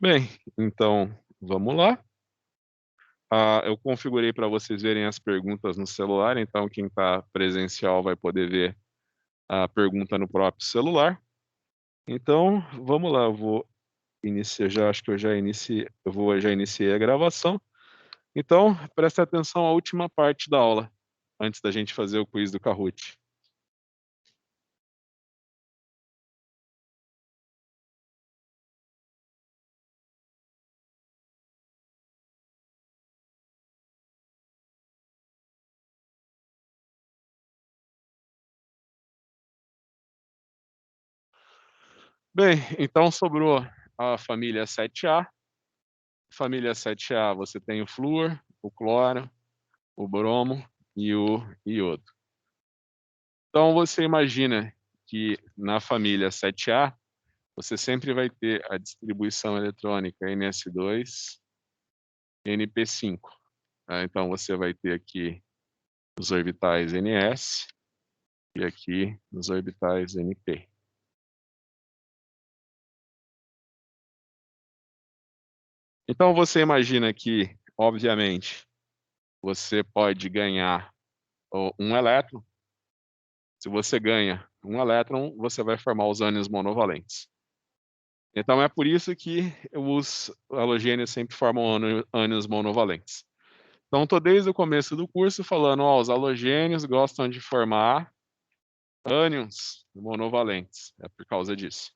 Bem, então vamos lá. Eu configurei para vocês verem as perguntas no celular, então quem está presencial vai poder ver a pergunta no próprio celular. Então, vamos lá, eu vou iniciar, acho que já iniciei a gravação. Então, preste atenção à última parte da aula, antes da gente fazer o quiz do Kahoot. Bem, então sobrou a família 7A. Família 7A, você tem o flúor, o cloro, o bromo e o iodo. Então, você imagina que na família 7A, você sempre vai ter a distribuição eletrônica NS2, NP5. Tá? Então, você vai ter aqui os orbitais NS e aqui os orbitais NP. Então, você imagina que, obviamente, você pode ganhar um elétron. Se você ganha um elétron, você vai formar os ânions monovalentes. Então, é por isso que os halogênios sempre formam ânions monovalentes. Então, estou desde o começo do curso falando, os halogênios gostam de formar ânions monovalentes. É por causa disso.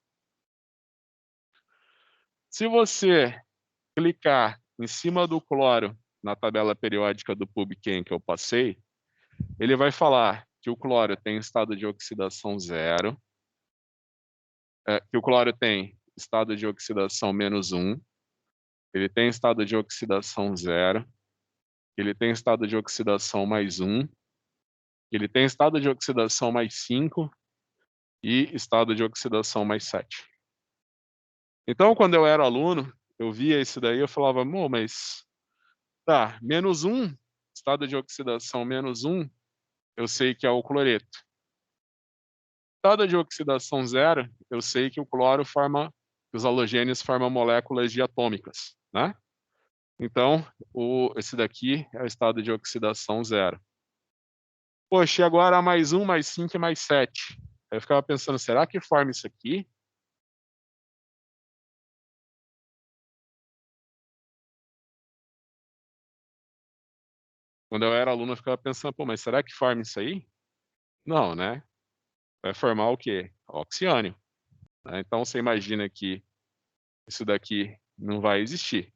Se você clicar em cima do cloro na tabela periódica do PubChem que eu passei, ele vai falar que o cloro tem estado de oxidação zero, que o cloro tem estado de oxidação -1, ele tem estado de oxidação zero, ele tem estado de oxidação +1, ele tem estado de oxidação +5 e estado de oxidação +7. Então, quando eu era aluno, eu via isso daí, eu falava, mas tá, -1, estado de oxidação -1, eu sei que é o cloreto. Estado de oxidação zero, eu sei que o cloro forma, os halogênios formam moléculas diatômicas, né? Então, esse daqui é o estado de oxidação zero. Poxa, e agora +1, +5 e +7. Eu ficava pensando, será que forma isso aqui? Quando eu era aluno, eu ficava pensando, mas será que forma isso aí? Não, né? Vai formar o quê? Oxiânio. Né? Então, você imagina que isso daqui não vai existir.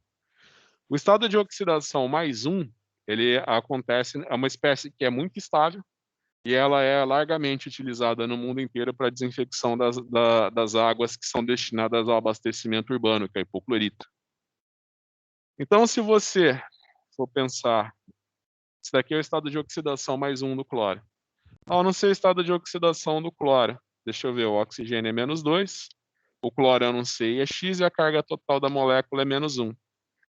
O estado de oxidação +1, ele acontece, é uma espécie que é muito estável e ela é largamente utilizada no mundo inteiro para desinfecção das águas que são destinadas ao abastecimento urbano, que é hipoclorito. Então, se você for pensar, isso daqui é o estado de oxidação +1 do cloro. Eu não sei o estado de oxidação do cloro. Deixa eu ver, o oxigênio é -2, o cloro eu não sei, é X e a carga total da molécula é -1.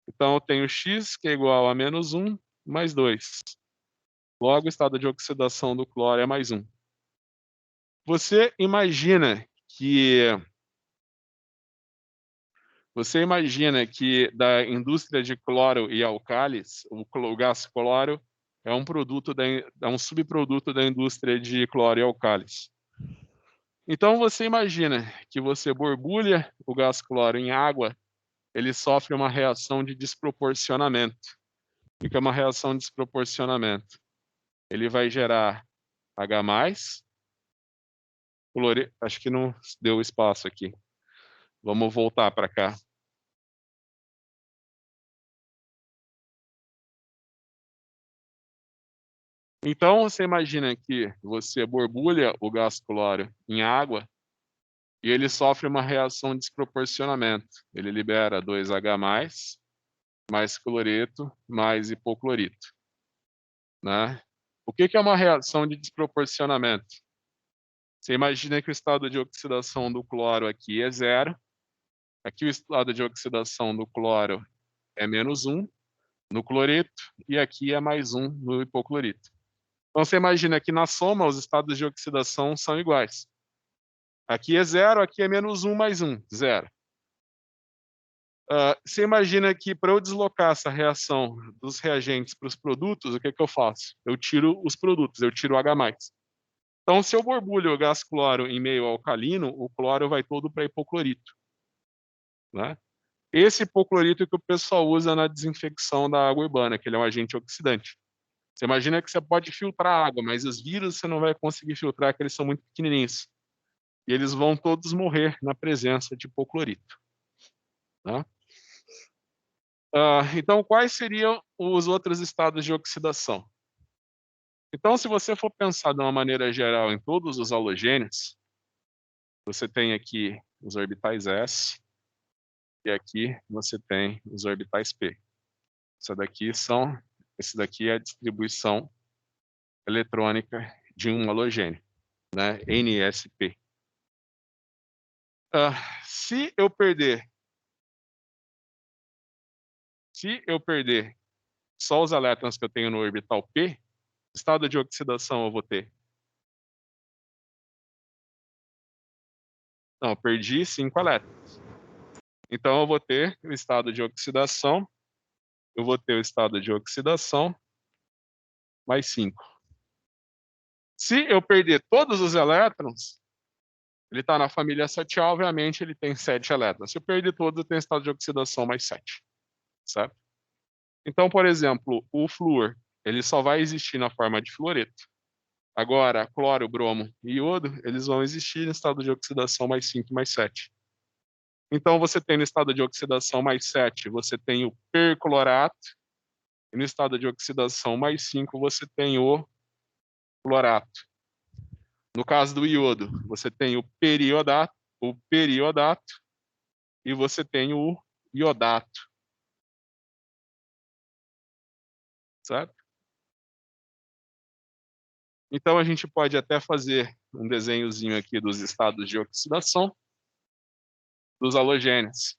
Então, eu tenho X, que é igual a -1 mais 2. Logo, o estado de oxidação do cloro é +1. Você imagina que da indústria de cloro e álcalis, o gás cloro é um subproduto da indústria de cloro e álcalis. Então, você imagina que você borbulha o gás cloro em água, ele sofre uma reação de desproporcionamento. O que é uma reação de desproporcionamento? Ele vai gerar H+, acho que não deu espaço aqui. Vamos voltar para cá. Então, você imagina que você borbulha o gás cloro em água e ele sofre uma reação de desproporcionamento. Ele libera 2H+, mais cloreto, mais hipoclorito. Né? O que é uma reação de desproporcionamento? Você imagina que o estado de oxidação do cloro aqui é zero, aqui o estado de oxidação do cloro é -1 no cloreto e aqui é +1 no hipoclorito. Então, você imagina que na soma os estados de oxidação são iguais. Aqui é zero, aqui é -1 mais 1, zero. Você imagina que para eu deslocar essa reação dos reagentes para os produtos, o que eu faço? Eu tiro os produtos, eu tiro o H+. Então, se eu borbulho o gás cloro em meio alcalino, o cloro vai todo para hipoclorito, né? Esse hipoclorito que o pessoal usa na desinfecção da água urbana, que ele é um agente oxidante. Você imagina que você pode filtrar a água, mas os vírus você não vai conseguir filtrar, porque eles são muito pequenininhos. E eles vão todos morrer na presença de hipoclorito, tá? Então, quais seriam os outros estados de oxidação? Então, se você for pensar de uma maneira geral em todos os halogênios, você tem aqui os orbitais S, e aqui você tem os orbitais P. Esse daqui é a distribuição eletrônica de um halogênio, né? NsP. Se eu perder só os elétrons que eu tenho no orbital P, estado de oxidação eu vou ter? Não, eu perdi 5 elétrons. Então eu vou ter o estado de oxidação, mais 5. Se eu perder todos os elétrons, ele está na família 7A, obviamente ele tem 7 elétrons. Se eu perder todos, eu tenho estado de oxidação mais 7, certo? Então, por exemplo, o flúor, ele só vai existir na forma de fluoreto. Agora, cloro, bromo e iodo, eles vão existir em estado de oxidação mais 5 e mais 7. Então, você tem no estado de oxidação mais 7, você tem o perclorato, e no estado de oxidação mais 5, você tem o clorato. No caso do iodo, você tem o periodato, e você tem o iodato, certo? Então, a gente pode até fazer um desenhozinho aqui dos estados de oxidação dos halogênios.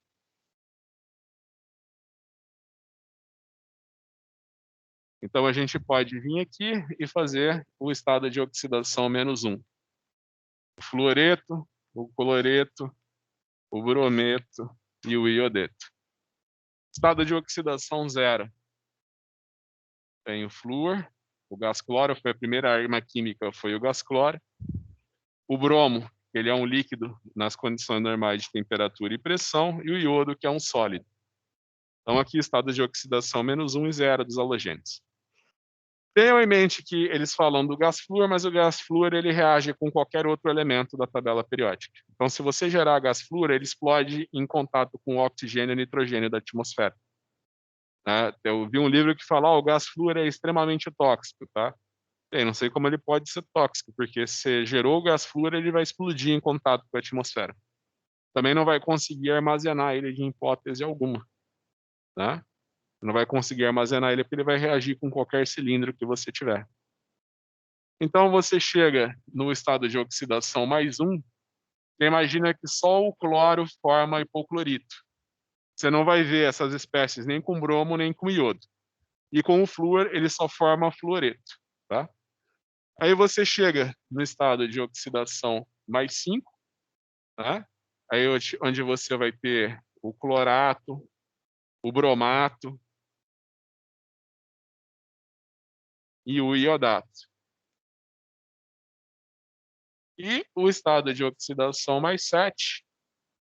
Então, a gente pode vir aqui e fazer o estado de oxidação -1. O fluoreto, o cloreto, o brometo e o iodeto. Estado de oxidação 0. Tem o flúor, o gás cloro, foi a primeira arma química, foi o gás cloro. O bromo, ele é um líquido nas condições normais de temperatura e pressão, e o iodo, que é um sólido. Então, aqui, estado de oxidação -1 e 0 dos halogênios. Tenham em mente que eles falam do gás flúor, mas o gás flúor ele reage com qualquer outro elemento da tabela periódica. Então, se você gerar gás flúor, ele explode em contato com o oxigênio e nitrogênio da atmosfera. Eu vi um livro que fala, o gás flúor é extremamente tóxico, tá? Bem, não sei como ele pode ser tóxico, porque se gerou o gás flúor, ele vai explodir em contato com a atmosfera. Também não vai conseguir armazenar ele de hipótese alguma, né? Não vai conseguir armazenar ele porque ele vai reagir com qualquer cilindro que você tiver. Então você chega no estado de oxidação +1, você imagina que só o cloro forma hipoclorito. Você não vai ver essas espécies nem com bromo nem com iodo. E com o flúor ele só forma fluoreto, tá? Aí você chega no estado de oxidação +5, tá? Aí onde você vai ter o clorato, o bromato e o iodato. E o estado de oxidação +7,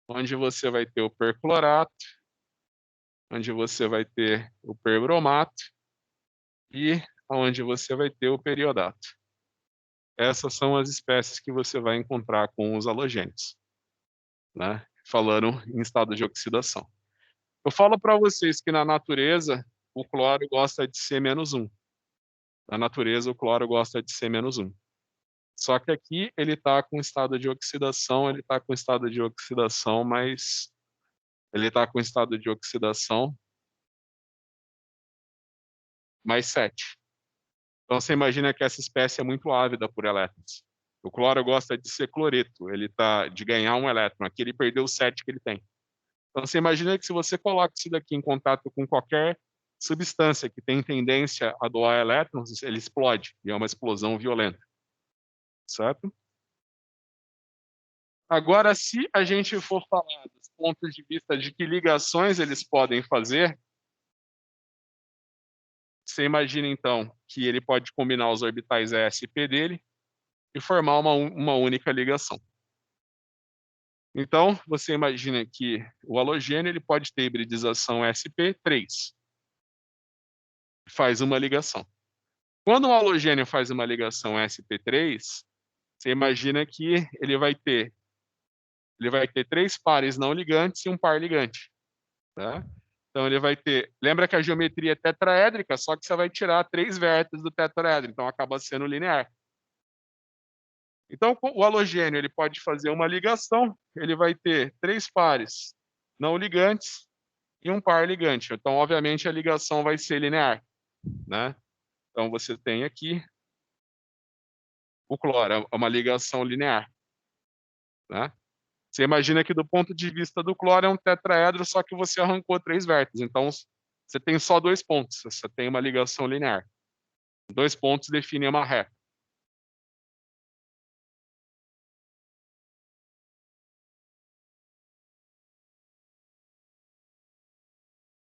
onde você vai ter o perclorato, onde você vai ter o perbromato e onde você vai ter o periodato. Essas são as espécies que você vai encontrar com os halogênios, né? Falando em estado de oxidação. Eu falo para vocês que na natureza o cloro gosta de ser -1. Na natureza o cloro gosta de ser -1. Só que aqui ele está com estado de oxidação, mas ele está com estado de oxidação +7. Então você imagina que essa espécie é muito ávida por elétrons. O cloro gosta de ser cloreto, de ganhar um elétron. Aqui ele perdeu os 7 que ele tem. Então você imagina que se você coloca isso daqui em contato com qualquer substância que tem tendência a doar elétrons, ele explode, e é uma explosão violenta. Certo? Agora, se a gente for falar dos pontos de vista de que ligações eles podem fazer, você imagina, então, que ele pode combinar os orbitais S e P dele e formar uma única ligação. Então, você imagina que o halogênio ele pode ter hibridização sp3, faz uma ligação. Quando o halogênio faz uma ligação sp3, você imagina que ele vai ter 3 pares não ligantes e um par ligante, tá? Então ele vai ter, lembra que a geometria é tetraédrica, só que você vai tirar 3 vértices do tetraedro, então acaba sendo linear. Então o halogênio ele pode fazer uma ligação, ele vai ter 3 pares não ligantes e um par ligante. Então obviamente a ligação vai ser linear, né? Então você tem aqui o cloro, é uma ligação linear, né? Você imagina que do ponto de vista do cloro é um tetraedro, só que você arrancou 3 vértices. Então, você tem só 2 pontos. Você tem uma ligação linear. 2 pontos definem uma reta.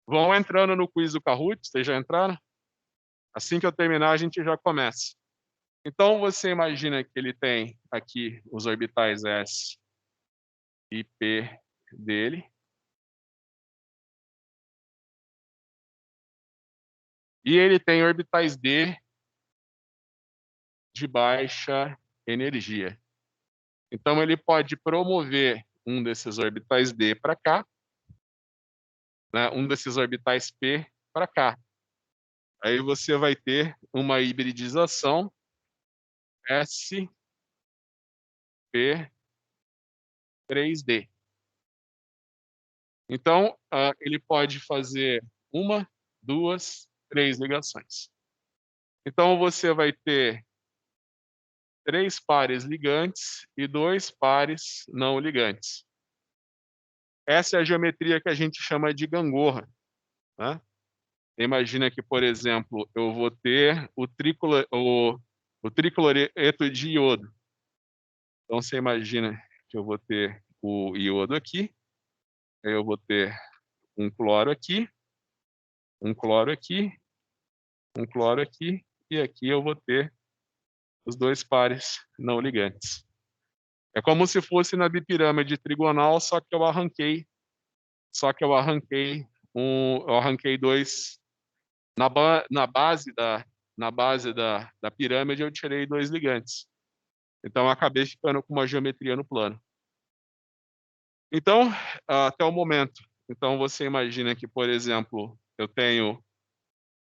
Vão entrando no quiz do Kahoot. Vocês já entraram? Assim que eu terminar, a gente já começa. Então, você imagina que ele tem aqui os orbitais S e P dele. E ele tem orbitais D de baixa energia. Então, ele pode promover um desses orbitais D para cá, né, um desses orbitais P para cá. Aí você vai ter uma hibridização sp3d. Então, ele pode fazer uma, duas, três ligações. Então, você vai ter 3 pares ligantes e 2 pares não ligantes. Essa é a geometria que a gente chama de gangorra, né? Imagina que, por exemplo, eu vou ter o tricloreto de iodo. Então, você imagina que eu vou ter o iodo aqui, aí eu vou ter um cloro aqui, um cloro aqui, um cloro aqui, e aqui eu vou ter os 2 pares não ligantes. É como se fosse na bipirâmide trigonal, eu arranquei 2 na base da pirâmide, eu tirei 2 ligantes. Então, eu acabei ficando com uma geometria no plano. Então, até o momento, então você imagina que, por exemplo, eu tenho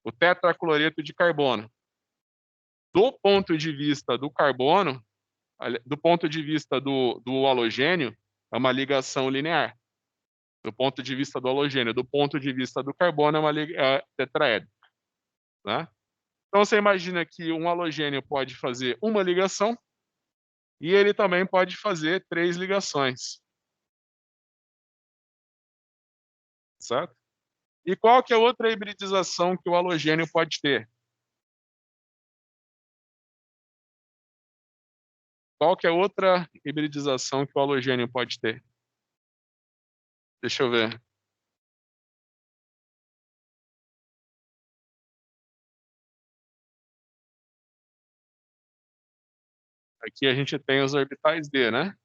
o tetracloreto de carbono. Do ponto de vista do carbono, do ponto de vista do halogênio, é uma ligação linear. Do ponto de vista do halogênio, do ponto de vista do carbono, é uma tetraédrica, né? Então, você imagina que um halogênio pode fazer uma ligação e ele também pode fazer 3 ligações, certo? E qual que é outra hibridização que o halogênio pode ter? Qual que é outra hibridização que o halogênio pode ter? Deixa eu ver. Aqui a gente tem os orbitais D, né?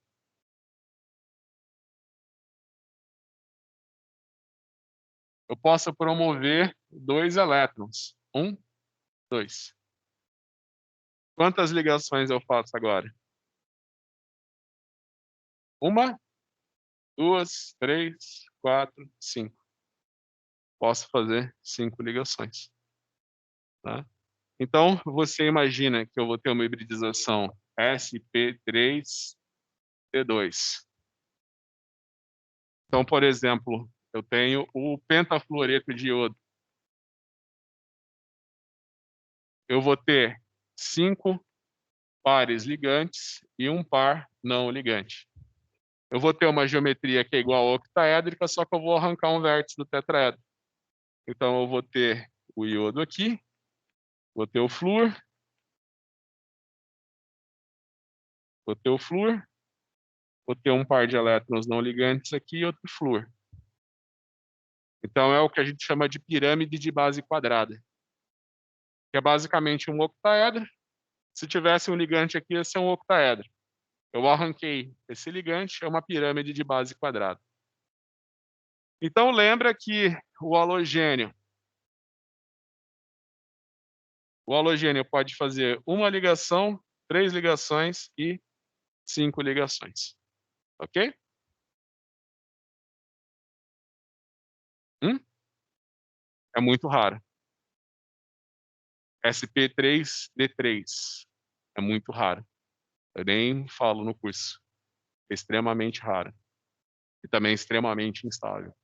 Eu posso promover 2 elétrons. 1, 2. Quantas ligações eu faço agora? 1, 2, 3, 4, 5. Posso fazer 5 ligações, tá? Então, você imagina que eu vou ter uma hibridização sp3t2. Então, por exemplo, eu tenho o pentafluoreto de iodo. Eu vou ter 5 pares ligantes e um par não ligante. Eu vou ter uma geometria que é igual a octaédrica, só que eu vou arrancar um vértice do tetraedro. Então, eu vou ter o iodo aqui, vou ter o flúor, vou ter o flúor, vou ter um par de elétrons não ligantes aqui e outro flúor. Então, é o que a gente chama de pirâmide de base quadrada, que é basicamente um octaedro. Se tivesse um ligante aqui, ia ser um octaedro. Eu arranquei esse ligante, é uma pirâmide de base quadrada. Então, lembra que o halogênio pode fazer uma ligação, 3 ligações e 5 ligações. Ok? É muito raro. sp3d3 é muito raro. Eu nem falo no curso. É extremamente raro. E também extremamente instável.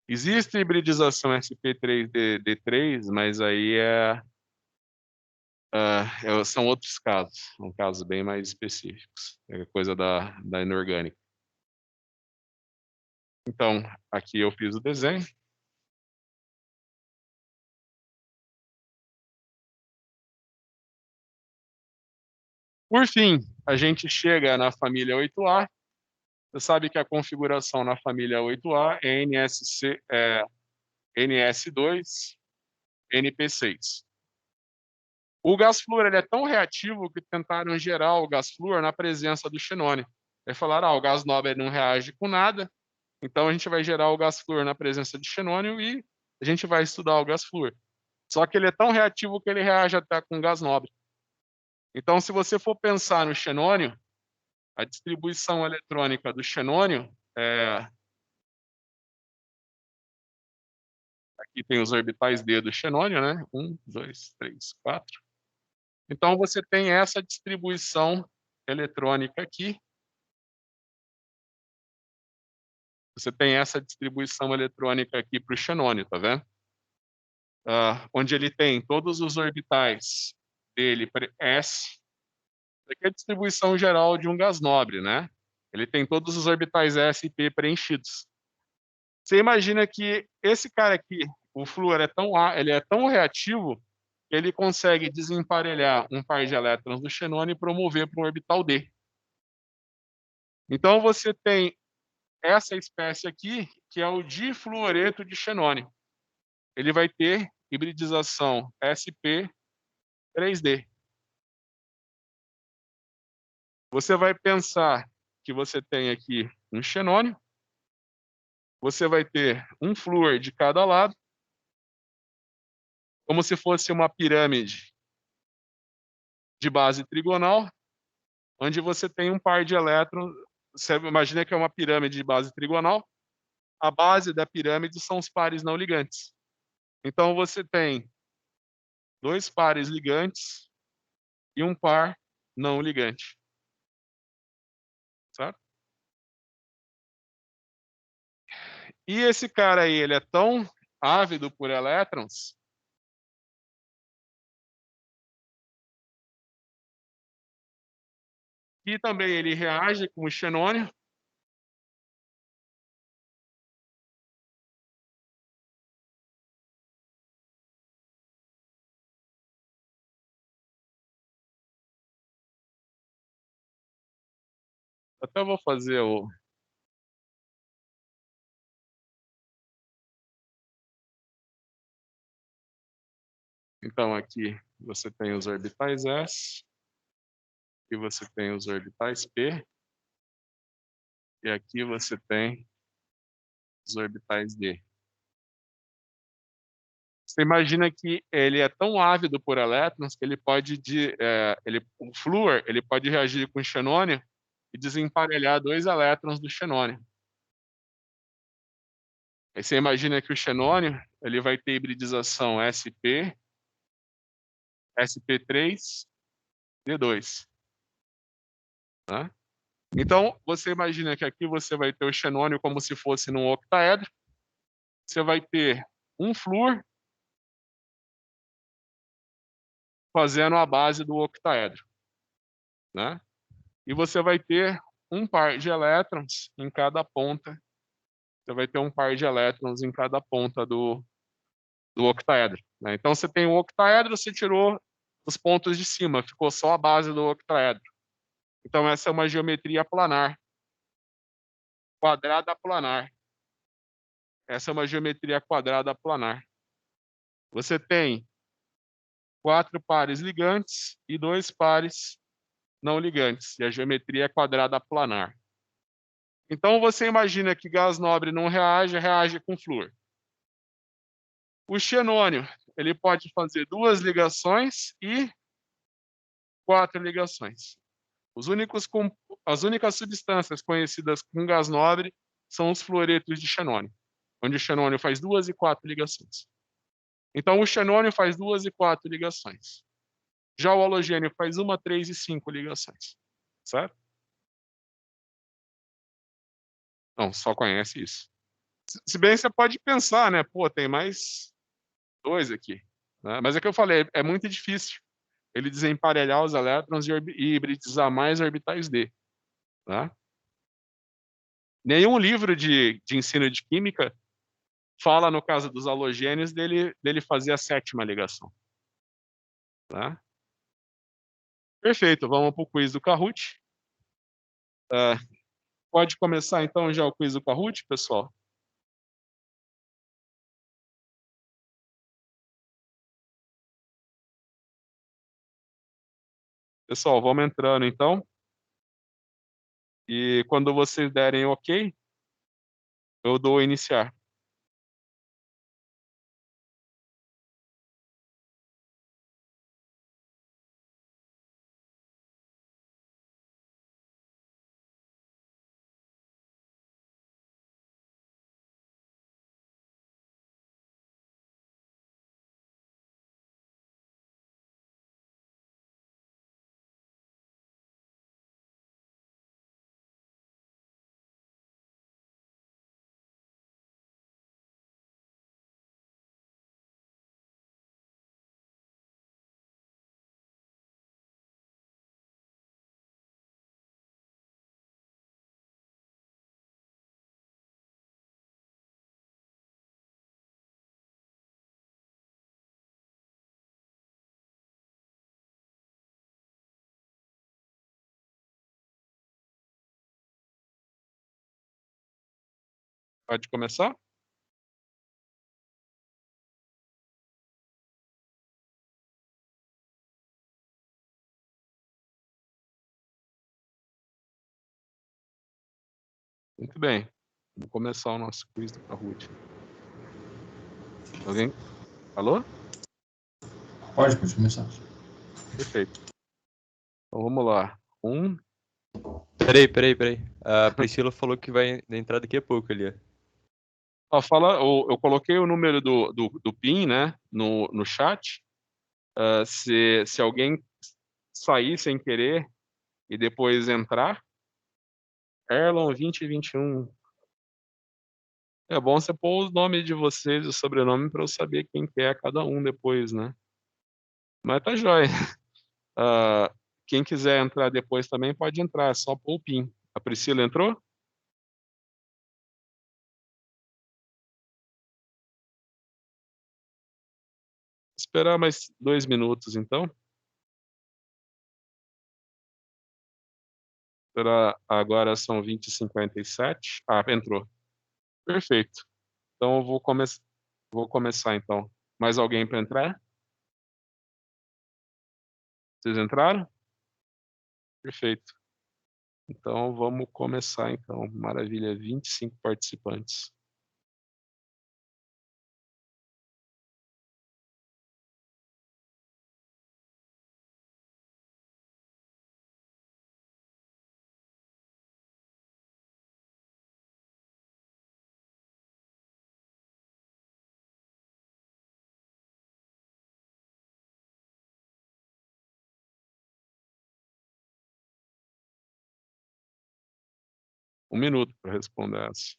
Existe hibridização sp3d3, mas aí são outros casos. São casos bem mais específicos. É coisa da inorgânica. Então, aqui eu fiz o desenho. Por fim, a gente chega na família 8A. Você sabe que a configuração na família 8A é NS2, NP6. O gás flúor ele é tão reativo que tentaram gerar o gás flúor na presença do xenônio. Eles falaram, o gás nobre não reage com nada, então a gente vai gerar o gás flúor na presença de xenônio e a gente vai estudar o gás flúor. Só que ele é tão reativo que ele reage até com gás nobre. Então, se você for pensar no xenônio, a distribuição eletrônica do xenônio aqui tem os orbitais D do xenônio, né? 1, 2, 3, 4. Então, você tem essa distribuição eletrônica aqui. Você tem essa distribuição eletrônica aqui para o xenônio, tá vendo? Onde ele tem todos os orbitais dele, S. Aqui é a distribuição geral de um gás nobre, né? Ele tem todos os orbitais S e P preenchidos. Você imagina que esse cara aqui, o flúor, ele é tão reativo que ele consegue desemparelhar um par de elétrons do xenônio e promover para um orbital D. Então, você tem essa espécie aqui, que é o difluoreto de xenônio. Ele vai ter hibridização sp3d. Você vai pensar que você tem aqui um xenônio, você vai ter um flúor de cada lado, como se fosse uma pirâmide de base trigonal, onde você tem um par de elétrons. Você imagina que é uma pirâmide de base trigonal. A base da pirâmide são os pares não ligantes. Então, você tem 2 pares ligantes e um par não ligante. Certo? E esse cara aí, ele é tão ávido por elétrons que também ele reage com o xenônio. Até vou fazer o... Então, aqui você tem os orbitais S, aqui você tem os orbitais P, e aqui você tem os orbitais D. Você imagina que ele é tão ávido por elétrons que ele pode, o flúor, ele pode reagir com o xenônio e desemparelhar 2 elétrons do xenônio. Aí você imagina que o xenônio, ele vai ter hibridização sp, sp3, d2. Tá? Então, você imagina que aqui você vai ter o xenônio como se fosse num octaedro. Você vai ter um flúor fazendo a base do octaedro. Né? E você vai ter um par de elétrons em cada ponta. Você vai ter um par de elétrons em cada ponta do octaedro. Né? Então, você tem o octaedro, você tirou os pontos de cima, ficou só a base do octaedro. Então, essa é uma geometria planar. quadrada planar. Essa é uma geometria quadrada planar. Você tem 4 pares ligantes e 2 pares não ligantes, e a geometria é quadrada planar. Então você imagina que gás nobre não reage, reage com flúor. O xenônio, ele pode fazer 2 ligações e 4 ligações. As únicas substâncias conhecidas com gás nobre são os fluoretos de xenônio, onde o xenônio faz 2 e 4 ligações. Então o xenônio faz 2 e 4 ligações. Já o halogênio faz 1, 3 e 5 ligações. Certo? Não, só conhece isso. Se bem que você pode pensar, né? Pô, tem mais 2 aqui. Né? Mas é que eu falei, é muito difícil ele desemparelhar os elétrons e hibridizar mais orbitais D. Tá? Nenhum livro de ensino de química fala, no caso dos halogênios, dele fazer a 7ª ligação. Tá? Perfeito, vamos para o quiz do Kahoot. Pode começar, então, já o quiz do Kahoot, pessoal? Pessoal, vamos entrando, então. E quando vocês derem OK, eu dou iniciar. Pode começar? Muito bem. Vamos começar o nosso quiz do Kahoot. Alguém? Alô? Pode começar. Perfeito. Então vamos lá. Peraí. A Priscila falou que vai entrar daqui a pouco ali. Eu coloquei o número do PIN, né, no chat. Se alguém sair sem querer e depois entrar, Erlon 2021. É bom você pôr os nomes de vocês e o sobrenome para eu saber quem que é cada um depois, né? Mas tá jóia. Quem quiser entrar depois também pode entrar, é só pôr o PIN. A Priscila entrou? Esperar mais 2 minutos, então. Agora são 20h57. Entrou. Perfeito. Então eu vou começar, então. Mais alguém para entrar? Vocês entraram? Perfeito. Então vamos começar, então. Maravilha, 25 participantes. Um minuto para responder essa.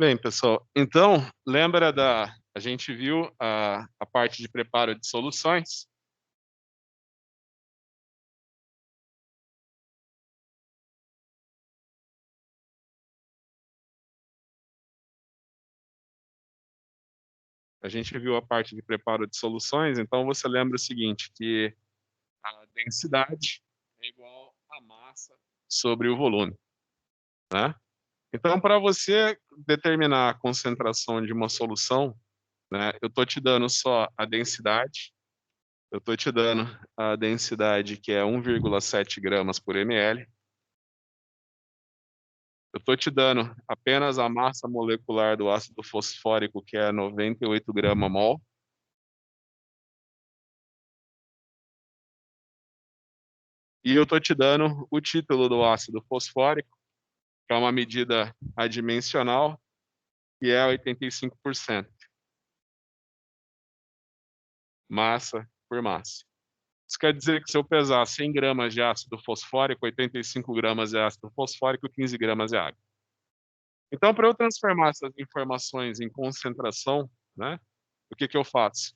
Bem, pessoal, então, lembra a gente viu a parte de preparo de soluções? A gente viu a parte de preparo de soluções, então você lembra o seguinte, que a densidade é igual a massa sobre o volume, né? Então, para você determinar a concentração de uma solução, né, eu estou te dando só a densidade, eu estou te dando a densidade que é 1,7 gramas por ml, eu estou te dando apenas a massa molecular do ácido fosfórico, que é 98 grama-mol, e eu estou te dando o título do ácido fosfórico, que é uma medida adimensional, que é 85%, massa por massa. Isso quer dizer que se eu pesar 100 gramas de ácido fosfórico, 85 gramas é ácido fosfórico, 15 gramas é água. Então, para eu transformar essas informações em concentração, né, o que eu faço?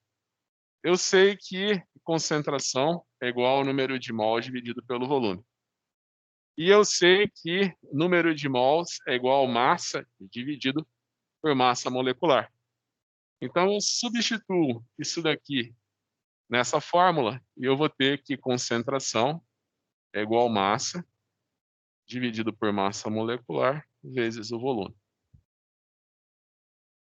Eu sei que concentração é igual ao número de mols dividido pelo volume. E eu sei que número de mols é igual a massa dividido por massa molecular. Então, eu substituo isso daqui nessa fórmula e eu vou ter que concentração é igual a massa dividido por massa molecular vezes o volume.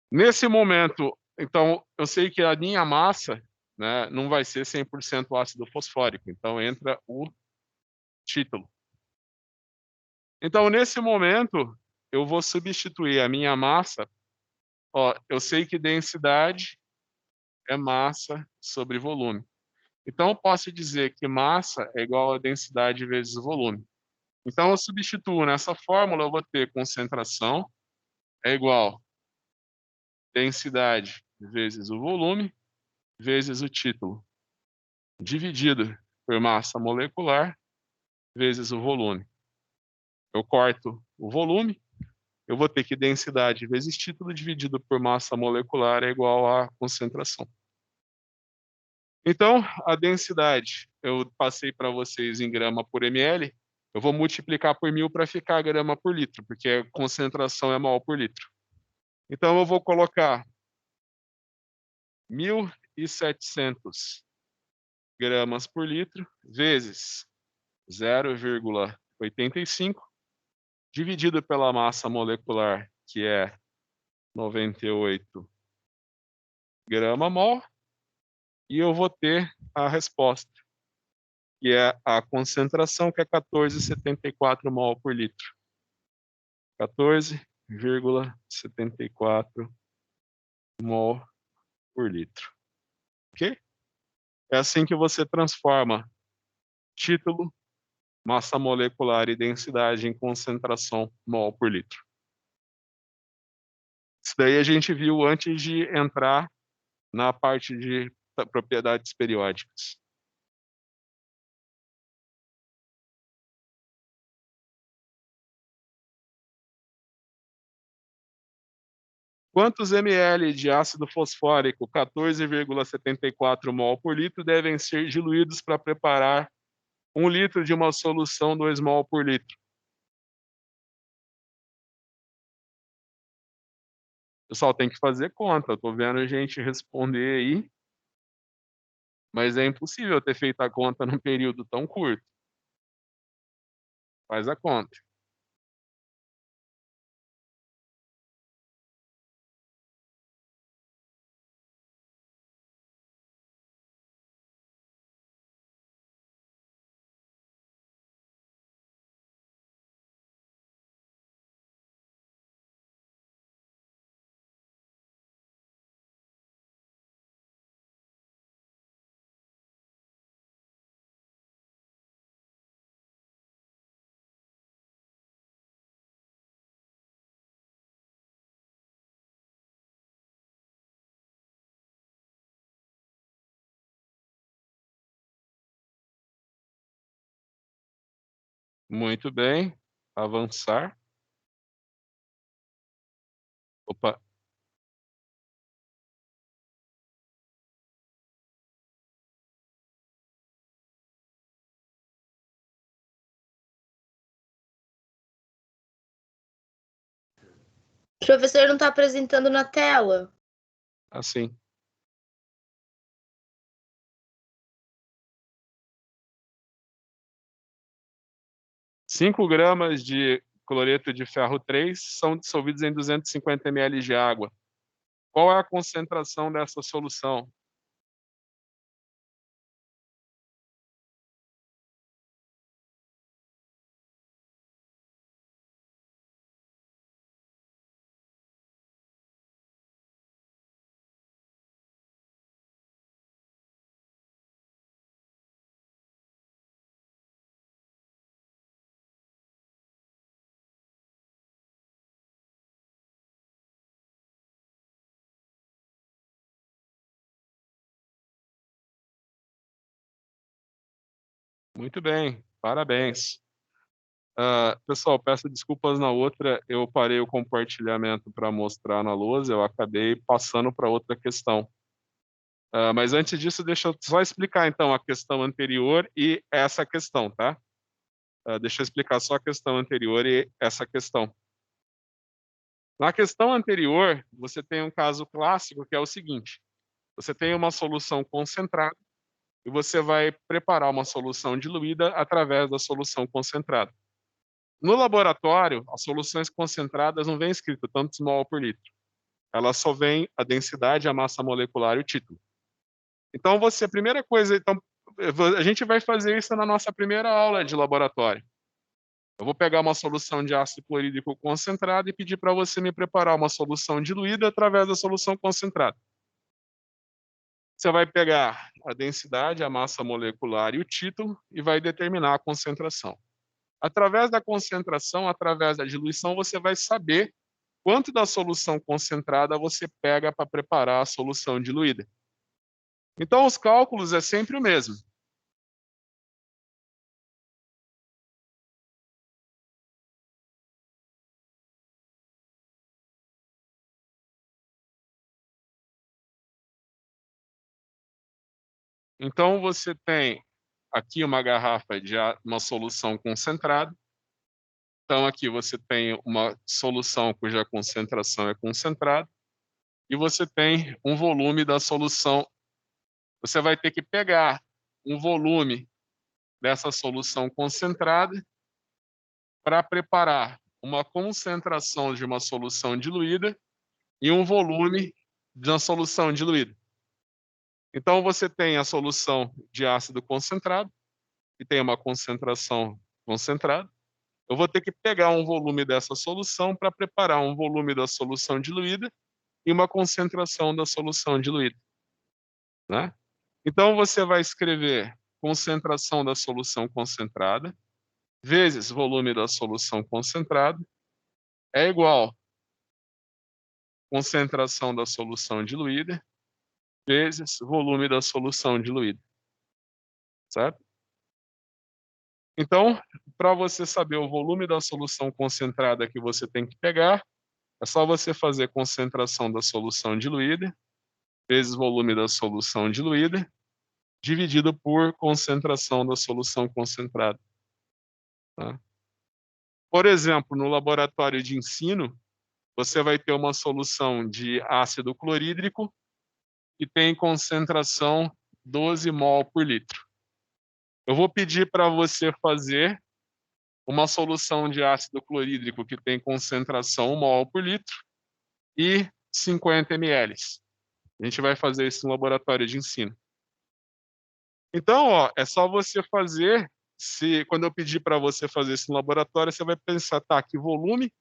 Nesse momento, então, eu sei que a minha massa, né, não vai ser 100% ácido fosfórico, então entra o título. Então, nesse momento, eu vou substituir a minha massa. Ó, eu sei que densidade é massa sobre volume. Então, eu posso dizer que massa é igual a densidade vezes o volume. Então, eu substituo nessa fórmula, eu vou ter concentração é igual densidade vezes o volume, vezes o título, dividido por massa molecular, vezes o volume. Eu corto o volume, eu vou ter que densidade vezes título dividido por massa molecular é igual a concentração. Então, a densidade, eu passei para vocês em grama por ml, eu vou multiplicar por 1000 para ficar grama por litro, porque a concentração é mol por litro. Então, eu vou colocar 1.700 gramas por litro, vezes 0,85, dividido pela massa molecular, que é 98 grama-mol, e eu vou ter a resposta, que é a concentração, que é 14,74 mol por litro. 14,74 mol por litro. Ok? É assim que você transforma título, massa molecular e densidade em concentração mol por litro. Isso daí a gente viu antes de entrar na parte de propriedades periódicas. Quantos ml de ácido fosfórico, 14,74 mol por litro, devem ser diluídos para preparar 1 litro de uma solução 2 mol por litro? Pessoal, tem que fazer conta. Eu estou vendo gente responder aí, mas é impossível ter feito a conta num período tão curto. Faz a conta. Muito bem. Avançar. Opa. O professor não está apresentando na tela. Assim. Cinco gramas de cloreto de ferro 3 são dissolvidos em 250 ml de água. Qual é a concentração dessa solução? Muito bem, parabéns. Pessoal, peço desculpas na outra, eu parei o compartilhamento para mostrar na lousa, eu acabei passando para outra questão. Mas antes disso, deixa eu só explicar então a questão anterior e essa questão, tá? Deixa eu explicar só a questão anterior e essa questão. Na questão anterior, você tem um caso clássico que é o seguinte: você tem uma solução concentrada e você vai preparar uma solução diluída através da solução concentrada. No laboratório, as soluções concentradas não vem escrito tantos mol por litro. Ela só vem a densidade, a massa molecular e o título. Então, a primeira coisa, a gente vai fazer isso na nossa primeira aula de laboratório. Eu vou pegar uma solução de ácido clorídrico concentrado e pedir para você me preparar uma solução diluída através da solução concentrada. Você vai pegar a densidade, a massa molecular e o título e vai determinar a concentração. Através da concentração, através da diluição, você vai saber quanto da solução concentrada você pega para preparar a solução diluída. Então, os cálculos é sempre o mesmo. Então, você tem aqui uma garrafa de uma solução concentrada. Então, aqui você tem uma solução cuja concentração é concentrada. E você tem um volume da solução. Você vai ter que pegar um volume dessa solução concentrada para preparar uma concentração de uma solução diluída e um volume de uma solução diluída. Então, você tem a solução de ácido concentrado, que tem uma concentração concentrada. Eu vou ter que pegar um volume dessa solução para preparar um volume da solução diluída e uma concentração da solução diluída, né? Então, você vai escrever concentração da solução concentrada vezes volume da solução concentrada é igual concentração da solução diluída vezes volume da solução diluída, certo? Então, para você saber o volume da solução concentrada que você tem que pegar, é só você fazer concentração da solução diluída vezes volume da solução diluída dividido por concentração da solução concentrada. Tá? Por exemplo, no laboratório de ensino, você vai ter uma solução de ácido clorídrico que tem concentração 12 mol por litro. Eu vou pedir para você fazer uma solução de ácido clorídrico que tem concentração 1 mol por litro e 50 ml. A gente vai fazer isso no laboratório de ensino. Então, ó, é só você fazer, quando eu pedir para você fazer isso no laboratório, você vai pensar, tá, que volume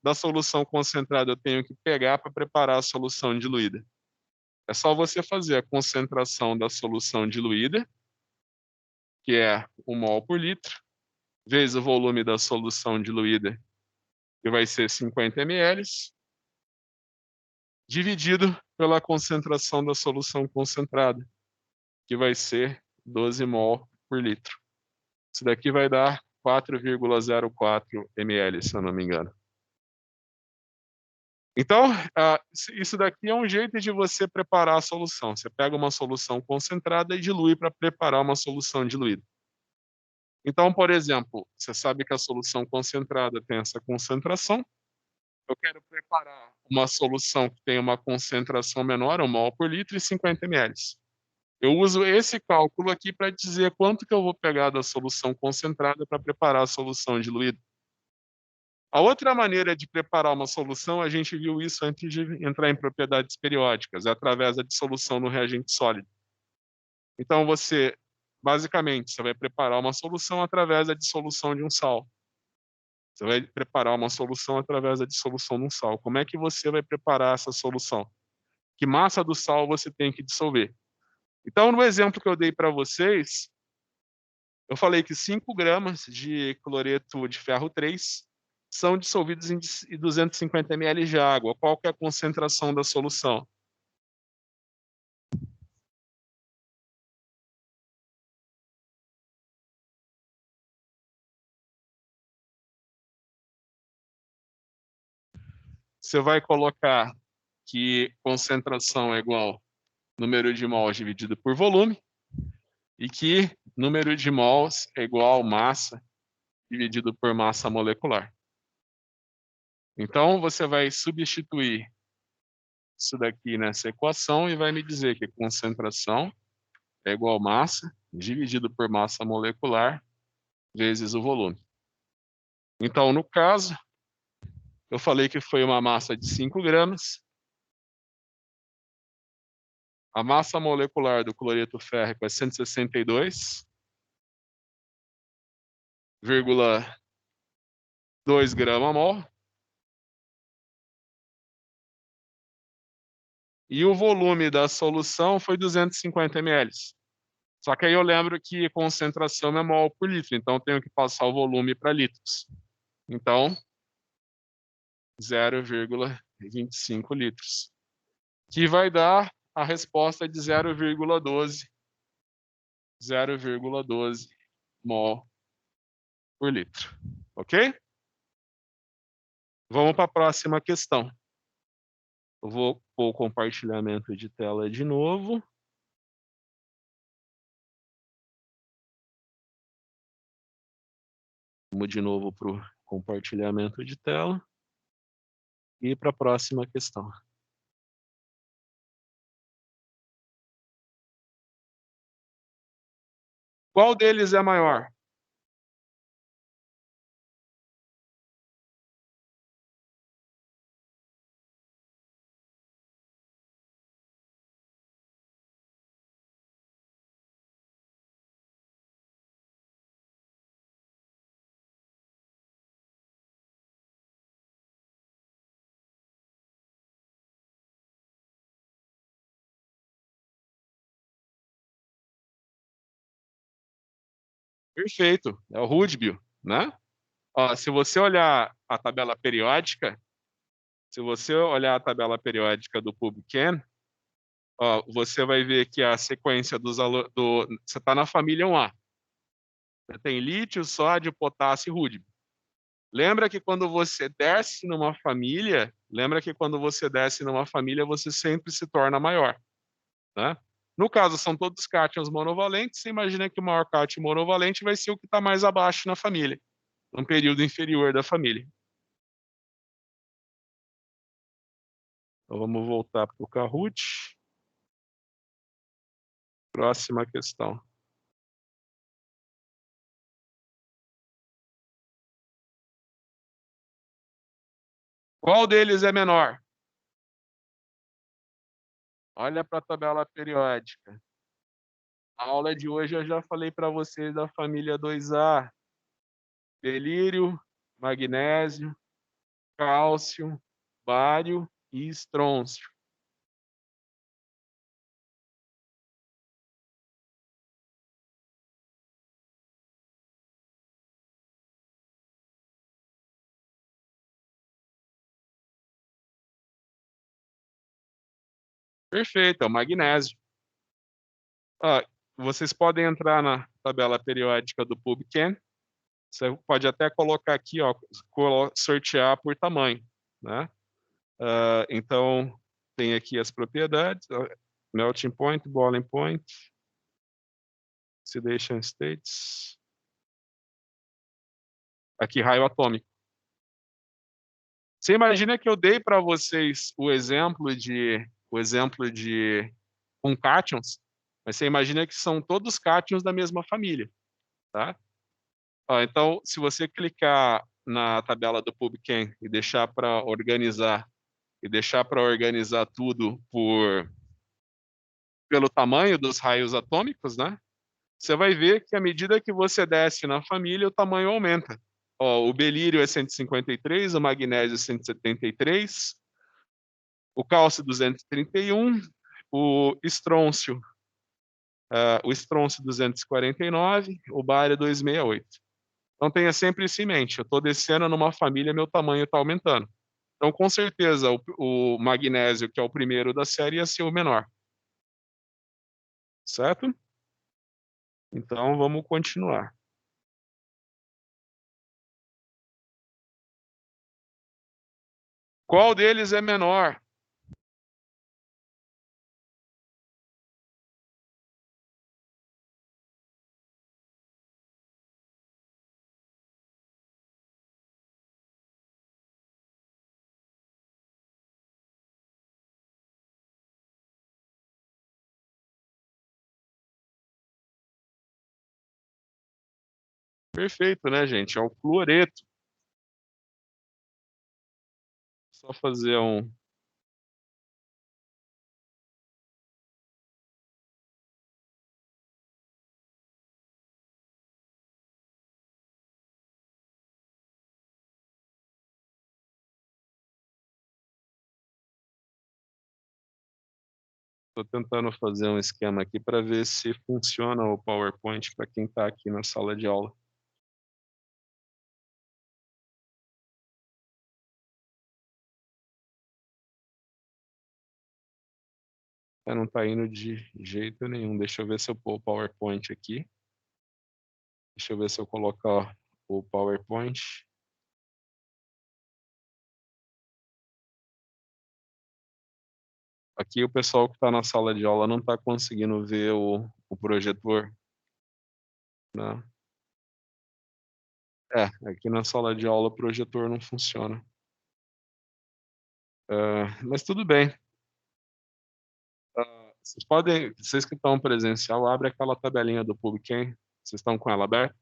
da solução concentrada eu tenho que pegar para preparar a solução diluída. É só você fazer a concentração da solução diluída, que é 1 mol por litro, vezes o volume da solução diluída, que vai ser 50 ml, dividido pela concentração da solução concentrada, que vai ser 12 mol por litro. Isso daqui vai dar 4,04 ml, se eu não me engano. Então, isso daqui é um jeito de você preparar a solução. Você pega uma solução concentrada e dilui para preparar uma solução diluída. Então, por exemplo, você sabe que a solução concentrada tem essa concentração. Eu quero preparar uma solução que tem uma concentração menor, 1 mol por litro, e 50 ml. Eu uso esse cálculo aqui para dizer quanto que eu vou pegar da solução concentrada para preparar a solução diluída. A outra maneira de preparar uma solução, a gente viu isso antes de entrar em propriedades periódicas, é através da dissolução no reagente sólido. Então, basicamente, você vai preparar uma solução através da dissolução de um sal. Você vai preparar uma solução através da dissolução de um sal. Como é que você vai preparar essa solução? Que massa do sal você tem que dissolver? Então, no exemplo que eu dei para vocês, eu falei que 5 gramas de cloreto de ferro 3 são dissolvidos em 250 ml de água. Qual que é a concentração da solução? Você vai colocar que concentração é igual número de mols dividido por volume e que número de mols é igual massa dividido por massa molecular. Então, você vai substituir isso daqui nessa equação e vai me dizer que concentração é igual massa dividido por massa molecular vezes o volume. Então, no caso, eu falei que foi uma massa de 5 gramas. A massa molecular do cloreto férrico é 162,2 gramas-mol. E o volume da solução foi 250 ml. Só que aí eu lembro que concentração é mol por litro, então eu tenho que passar o volume para litros. Então, 0,25 litros. Que vai dar a resposta de 0,12 mol por litro. Ok? Vamos para a próxima questão. Eu vou pôr o compartilhamento de tela de novo. Vamos de novo para o compartilhamento de tela. E para a próxima questão. Qual deles é maior? Perfeito, é o Rudbio, né? Ó, se você olhar a tabela periódica, do PubChem, ó, você vai ver que a sequência você está na família 1A. Você tem lítio, sódio, potássio e rúdio. Lembra que quando você desce numa família, você sempre se torna maior, né? No caso, são todos cátions monovalentes. Você imagina que o maior cátion monovalente vai ser o que está mais abaixo na família, num período inferior da família. Então, vamos voltar para o Kahoot. Próxima questão. Qual deles é menor? Olha para a tabela periódica. A aula de hoje eu já falei para vocês da família 2A. Belírio, magnésio, cálcio, bário e estrôncio. Perfeito, é o magnésio. Vocês podem entrar na tabela periódica do PubChem. Você pode até colocar aqui, ó, sortear por tamanho, né? Então, tem aqui as propriedades, melting point, boiling point, oxidation states. Aqui, raio atômico. Você imagina que eu dei para vocês o exemplo de com cátions, mas você imagina que são todos cátions da mesma família, tá? Então, se você clicar na tabela do PubChem e deixar para organizar tudo pelo tamanho dos raios atômicos, né? Você vai ver que à medida que você desce na família, o tamanho aumenta. O belírio é 153, o magnésio é 173, o cálcio 231, o estrôncio 249, o bário 268. Então tenha sempre isso em mente. Eu estou descendo numa família, meu tamanho está aumentando. Então, com certeza, o magnésio, que é o primeiro da série, ia ser o menor. Certo? Então, vamos continuar. Qual deles é menor? Perfeito, né, gente? É o fluoreto. Só fazer um... Estou tentando fazer um esquema aqui para ver se funciona o PowerPoint para quem está aqui na sala de aula. Não está indo de jeito nenhum. Deixa eu ver se eu pôr o PowerPoint aqui. Deixa eu ver se eu colocar o PowerPoint. Aqui o pessoal que está na sala de aula não está conseguindo ver o projetor, né? Aqui na sala de aula o projetor não funciona. Mas tudo bem. Vocês que estão presencial, abre aquela tabelinha do PubChem. Vocês estão com ela aberta?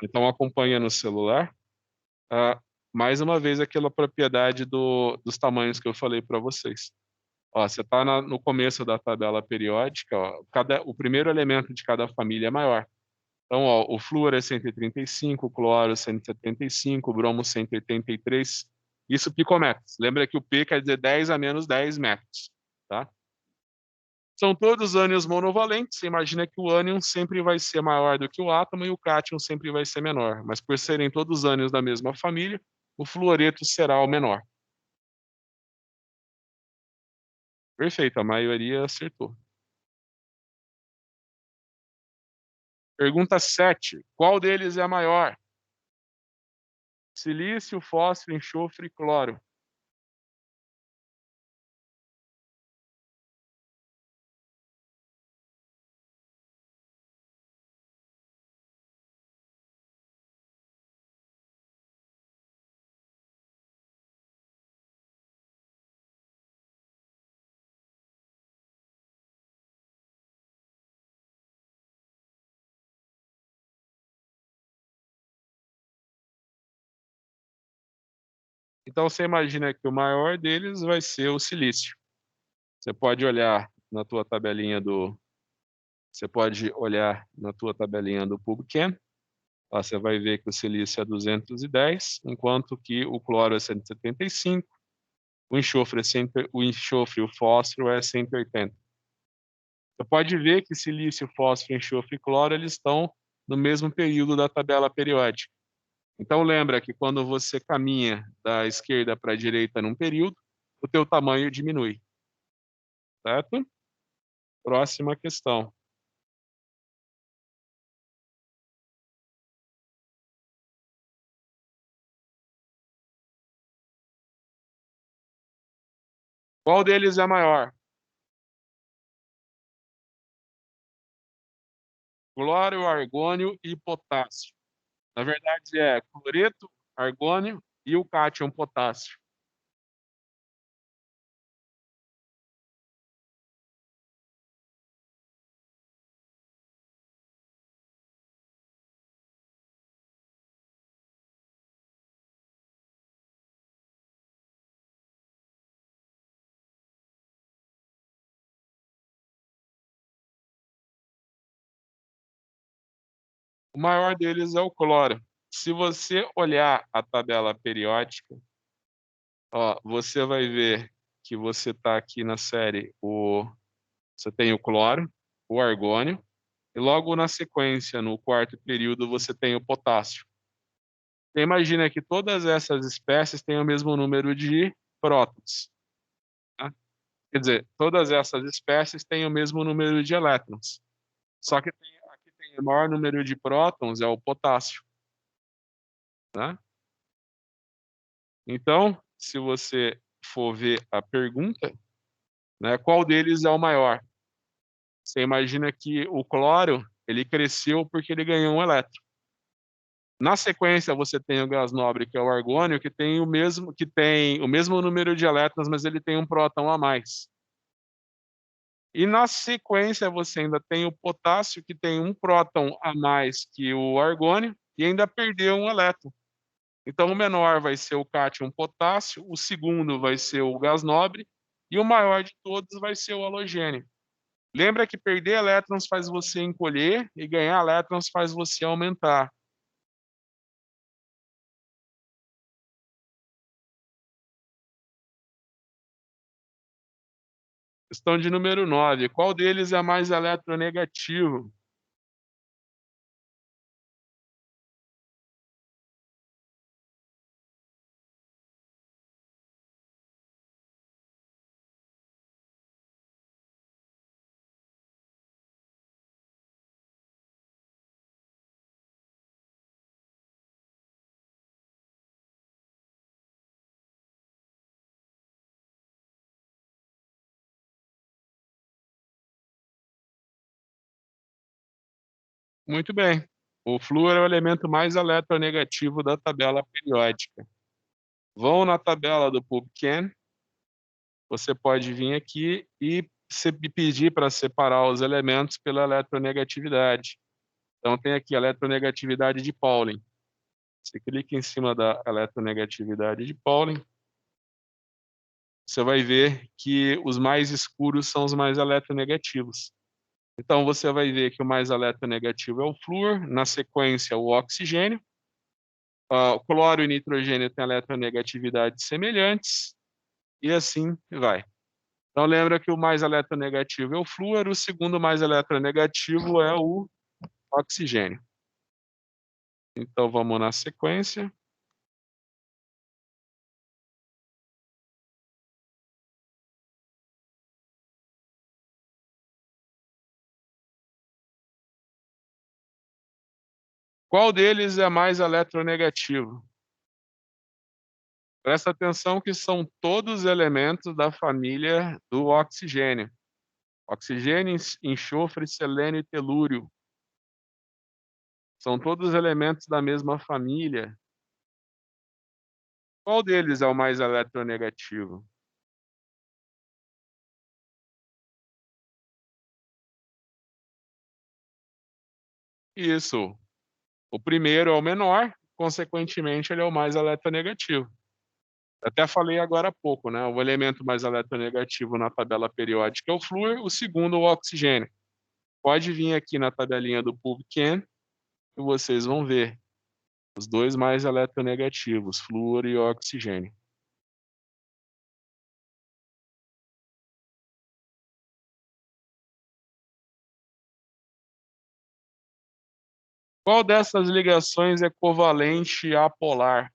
Então acompanha no celular. Mais uma vez aquela propriedade dos tamanhos que eu falei para vocês. Você está no começo da tabela periódica, o primeiro elemento de cada família é maior. Então, o flúor é 135, o cloro 175, o bromo 183. Isso picometros. Lembra que o P quer dizer 10 a menos 10 metros. Tá? São todos ânions monovalentes. Você imagina que o ânion sempre vai ser maior do que o átomo e o cátion sempre vai ser menor. Mas por serem todos ânions da mesma família, o fluoreto será o menor. Perfeito, a maioria acertou. Pergunta 7. Qual deles é a maior? Silício, fósforo, enxofre e cloro. Então você imagina que o maior deles vai ser o silício. Você pode olhar na tua tabelinha do PubChem. Você vai ver que o silício é 210, enquanto que o cloro é 175, o enxofre e o fósforo é 180. Você pode ver que silício, fósforo, enxofre e cloro eles estão no mesmo período da tabela periódica. Então lembra que quando você caminha da esquerda para a direita num período, o teu tamanho diminui. Certo? Próxima questão. Qual deles é maior? Cloro, argônio e potássio. Na verdade, é cloreto, argônio e o cátion potássio. O maior deles é o cloro. Se você olhar a tabela periódica, ó, você vai ver que você está aqui na série, você tem o cloro, o argônio, e logo na sequência, no quarto período, você tem o potássio. Você imagina que todas essas espécies têm o mesmo número de prótons. Tá? Quer dizer, todas essas espécies têm o mesmo número de elétrons. Só que aqui tem o maior número de prótons, é o potássio. Tá? Então, se você for ver a pergunta, né, qual deles é o maior? Você imagina que o cloro, ele cresceu porque ele ganhou um elétron. Na sequência, você tem o gás nobre, que é o argônio, que tem o mesmo número de elétrons, mas ele tem um próton a mais. E na sequência, você ainda tem o potássio, que tem um próton a mais que o argônio, e ainda perdeu um elétron. Então, o menor vai ser o cátion potássio, o segundo vai ser o gás nobre, e o maior de todos vai ser o halogênio. Lembra que perder elétrons faz você encolher e ganhar elétrons faz você aumentar. Questão de número 9. Qual deles é mais eletronegativo? Muito bem. O flúor é o elemento mais eletronegativo da tabela periódica. Vão na tabela do PubChem. Você pode vir aqui e pedir para separar os elementos pela eletronegatividade. Então, tem aqui a eletronegatividade de Pauling. Você clica em cima da eletronegatividade de Pauling, você vai ver que os mais escuros são os mais eletronegativos. Então, você vai ver que o mais eletronegativo é o flúor, na sequência, o oxigênio. O cloro e nitrogênio têm eletronegatividades semelhantes, e assim vai. Então, lembra que o mais eletronegativo é o flúor, o segundo mais eletronegativo é o oxigênio. Então, vamos na sequência. Qual deles é mais eletronegativo? Presta atenção que são todos elementos da família do oxigênio. Oxigênio, enxofre, selênio e telúrio. São todos elementos da mesma família. Qual deles é o mais eletronegativo? Isso. O primeiro é o menor, consequentemente, ele é o mais eletronegativo. Até falei agora há pouco, né? O elemento mais eletronegativo na tabela periódica é o flúor, o segundo o oxigênio. Pode vir aqui na tabelinha do PubChem e vocês vão ver os dois mais eletronegativos, flúor e oxigênio. Qual dessas ligações é covalente apolar?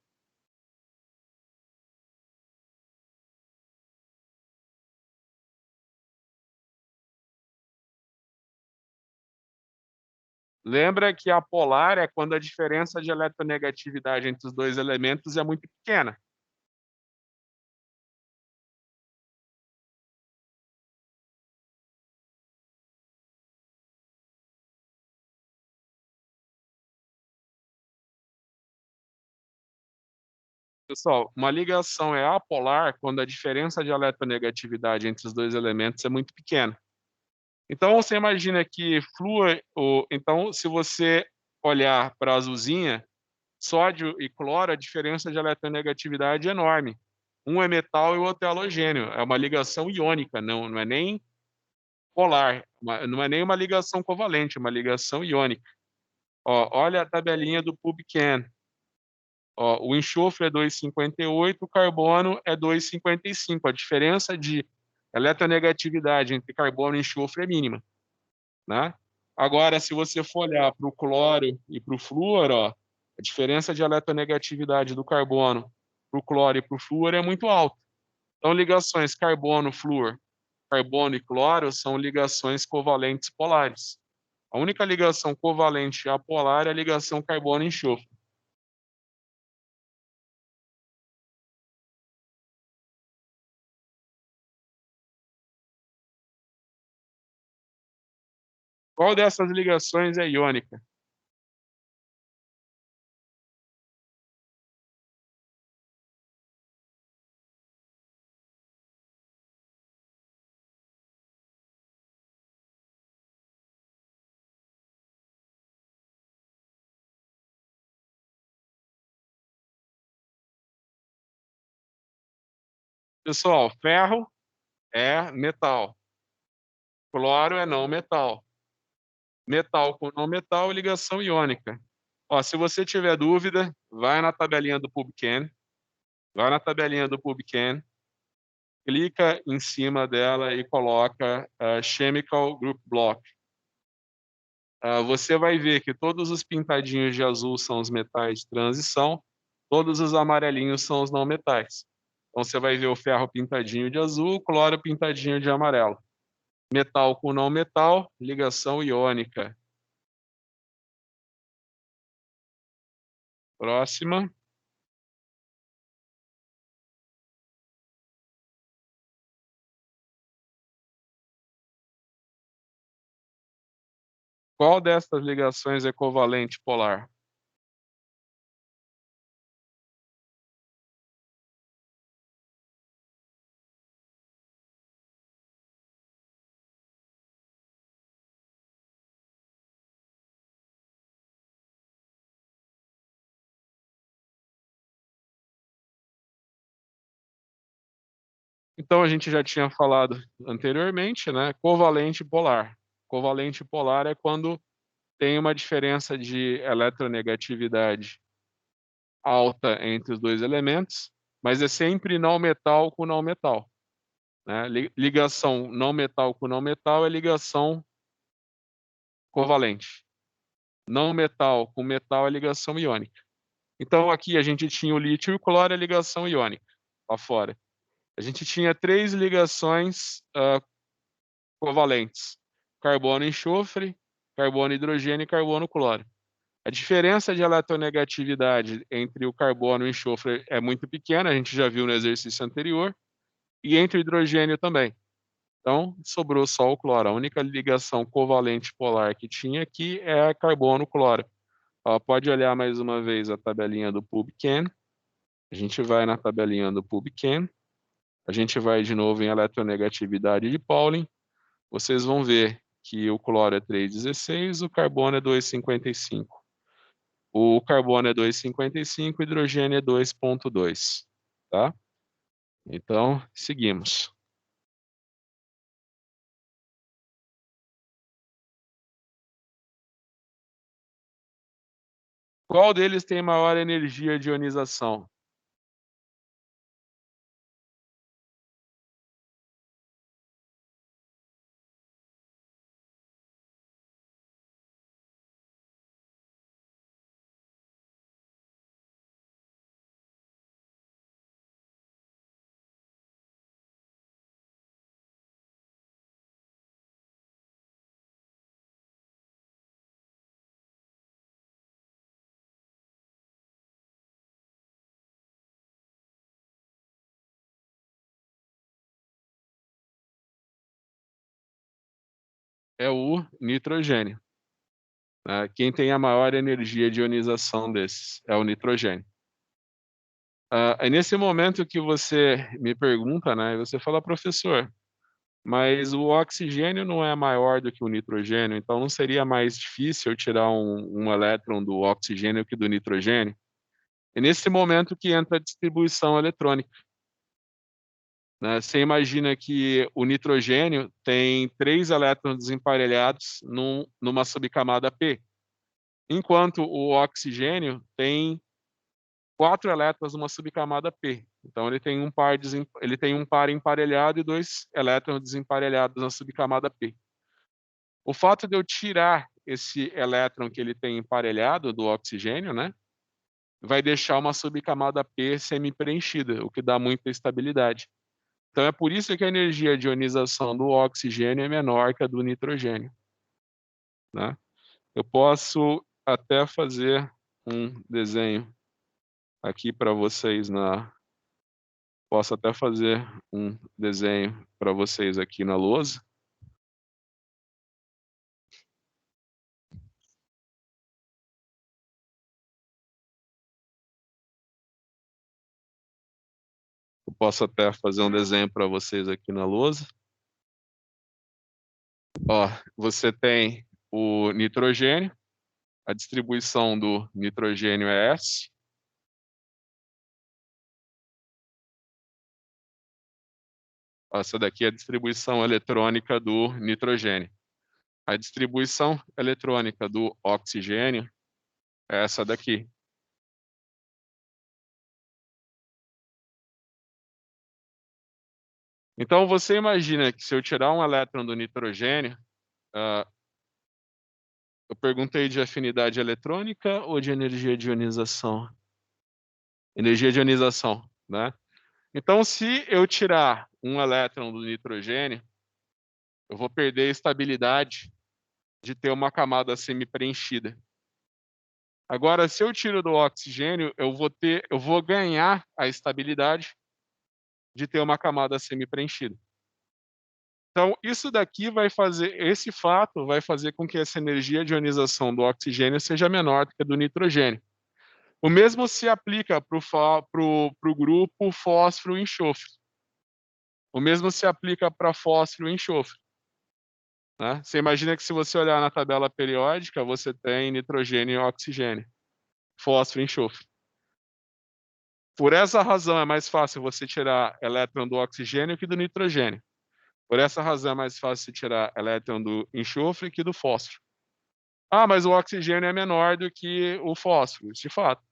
Lembra que apolar é quando a diferença de eletronegatividade entre os dois elementos é muito pequena. Pessoal, uma ligação é apolar quando a diferença de eletronegatividade entre os dois elementos é muito pequena. Então, você imagina que flúor, então, se você olhar para a azulzinha, sódio e cloro, a diferença de eletronegatividade é enorme. Um é metal e o outro é halogênio. É uma ligação iônica, não é nem polar, não é nem uma ligação covalente, é uma ligação iônica. Ó, olha a tabelinha do PubChem. Ó, o enxofre é 2,58, o carbono é 2,55. A diferença de eletronegatividade entre carbono e enxofre é mínima, né? Agora, se você for olhar para o cloro e para o flúor, ó, a diferença de eletronegatividade do carbono para o cloro e para o flúor é muito alta. Então, ligações carbono-flúor, carbono e cloro são ligações covalentes polares. A única ligação covalente apolar é a ligação carbono-enxofre. Qual dessas ligações é iônica? Pessoal, ferro é metal, cloro é não metal. Metal com não metal é ligação iônica. Ó, se você tiver dúvida, vai na tabelinha do PubChem, vai na tabelinha do PubChem, clica em cima dela e coloca Chemical Group Block. Você vai ver que todos os pintadinhos de azul são os metais de transição, todos os amarelinhos são os não metais. Então você vai ver o ferro pintadinho de azul, o cloro pintadinho de amarelo. Metal com não metal, ligação iônica. Próxima. Qual dessas ligações é covalente polar? Então, a gente já tinha falado anteriormente, né? Covalente polar. Covalente polar é quando tem uma diferença de eletronegatividade alta entre os dois elementos, mas é sempre não metal com não metal, né? Ligação não metal com não metal é ligação covalente. Não metal com metal é ligação iônica. Então, aqui a gente tinha o lítio e o cloro é ligação iônica, lá fora. A gente tinha 3 ligações covalentes: carbono e enxofre, carbono e hidrogênio e carbono e cloro. A diferença de eletronegatividade entre o carbono e o enxofre é muito pequena, a gente já viu no exercício anterior, e entre o hidrogênio também. Então, sobrou só o cloro. A única ligação covalente polar que tinha aqui é carbono-cloro. Pode olhar mais uma vez a tabelinha do PubChem. A gente vai na tabelinha do PubChem. A gente vai de novo em eletronegatividade de Pauling. Vocês vão ver que o cloro é 3,16, o carbono é 2,55. O carbono é 2,55, o hidrogênio é 2,2, tá? Então, seguimos. Qual deles tem maior energia de ionização? É o nitrogênio, né? Quem tem a maior energia de ionização desses é o nitrogênio. É nesse momento que você me pergunta, né? Você fala, professor, mas o oxigênio não é maior do que o nitrogênio, então não seria mais difícil eu tirar um elétron do oxigênio que do nitrogênio? É nesse momento que entra a distribuição eletrônica, né? Você imagina que o nitrogênio tem 3 elétrons desemparelhados numa subcamada P, enquanto o oxigênio tem 4 elétrons numa subcamada P. Então ele tem um par emparelhado e 2 elétrons desemparelhados na subcamada P. O fato de eu tirar esse elétron que ele tem emparelhado do oxigênio, né, vai deixar uma subcamada P semi-preenchida, o que dá muita estabilidade. Então é por isso que a energia de ionização do oxigênio é menor que a do nitrogênio, né? Eu posso até fazer um desenho aqui para vocês posso até fazer um desenho para vocês aqui na lousa. Eu posso até fazer um desenho para vocês aqui na lousa. Ó, você tem o nitrogênio, a distribuição do nitrogênio é S. Essa daqui é a distribuição eletrônica do nitrogênio. A distribuição eletrônica do oxigênio é essa daqui. Então, você imagina que se eu tirar um elétron do nitrogênio, eu perguntei de afinidade eletrônica ou de energia de ionização? Energia de ionização, né? Então, se eu tirar um elétron do nitrogênio, eu vou perder a estabilidade de ter uma camada semi-preenchida. Agora, se eu tiro do oxigênio, eu vou ganhar a estabilidade de ter uma camada semi-preenchida. Então, esse fato vai fazer com que essa energia de ionização do oxigênio seja menor do que a do nitrogênio. O mesmo se aplica para o grupo fósforo e enxofre. O mesmo se aplica para fósforo e enxofre, né? Você imagina que se você olhar na tabela periódica, você tem nitrogênio e oxigênio, fósforo e enxofre. Por essa razão é mais fácil você tirar elétron do oxigênio que do nitrogênio. Por essa razão é mais fácil você tirar elétron do enxofre que do fósforo. Ah, mas o oxigênio é menor do que o fósforo, de fato.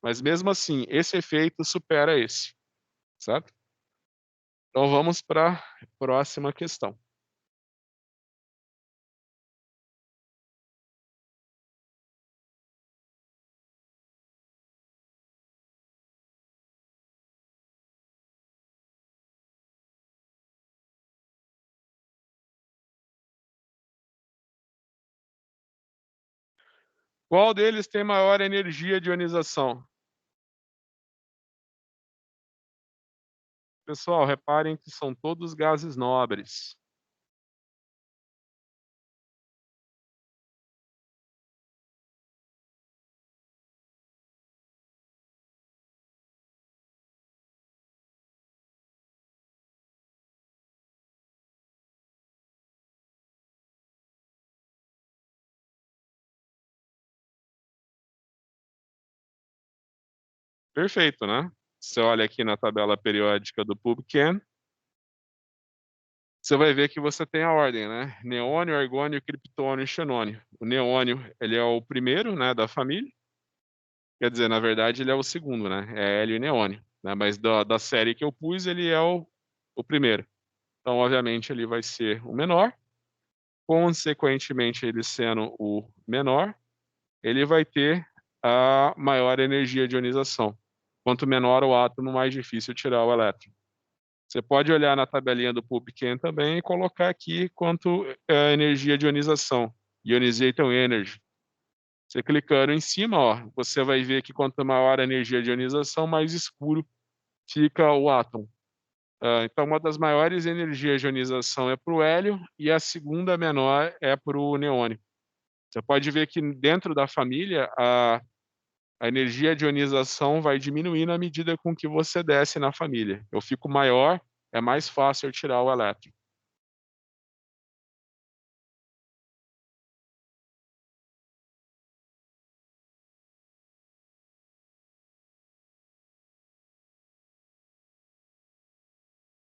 Mas mesmo assim, esse efeito supera esse, certo? Então vamos para a próxima questão. Qual deles tem maior energia de ionização? Pessoal, reparem que são todos gases nobres. Perfeito, né? Você olha aqui na tabela periódica do PubChem, você vai ver que você tem a ordem, né? Neônio, argônio, criptônio e xenônio. O neônio, ele é o primeiro, né, da família. Quer dizer, na verdade, ele é o segundo, né? É hélio e neônio, né? Mas da série que eu pus, ele é o primeiro. Então, obviamente, ele vai ser o menor. Consequentemente, ele sendo o menor, ele vai ter a maior energia de ionização. Quanto menor o átomo, mais difícil tirar o elétron. Você pode olhar na tabelinha do PubChem também e colocar aqui quanto é a energia de ionização, ionization energy. Você clicando em cima, ó, você vai ver que quanto maior a energia de ionização, mais escuro fica o átomo. Então, uma das maiores energias de ionização é para o hélio e a segunda menor é para o neônio. Você pode ver que dentro da família, a energia de ionização vai diminuindo à medida com que você desce na família. Eu fico maior, é mais fácil eu tirar o elétron.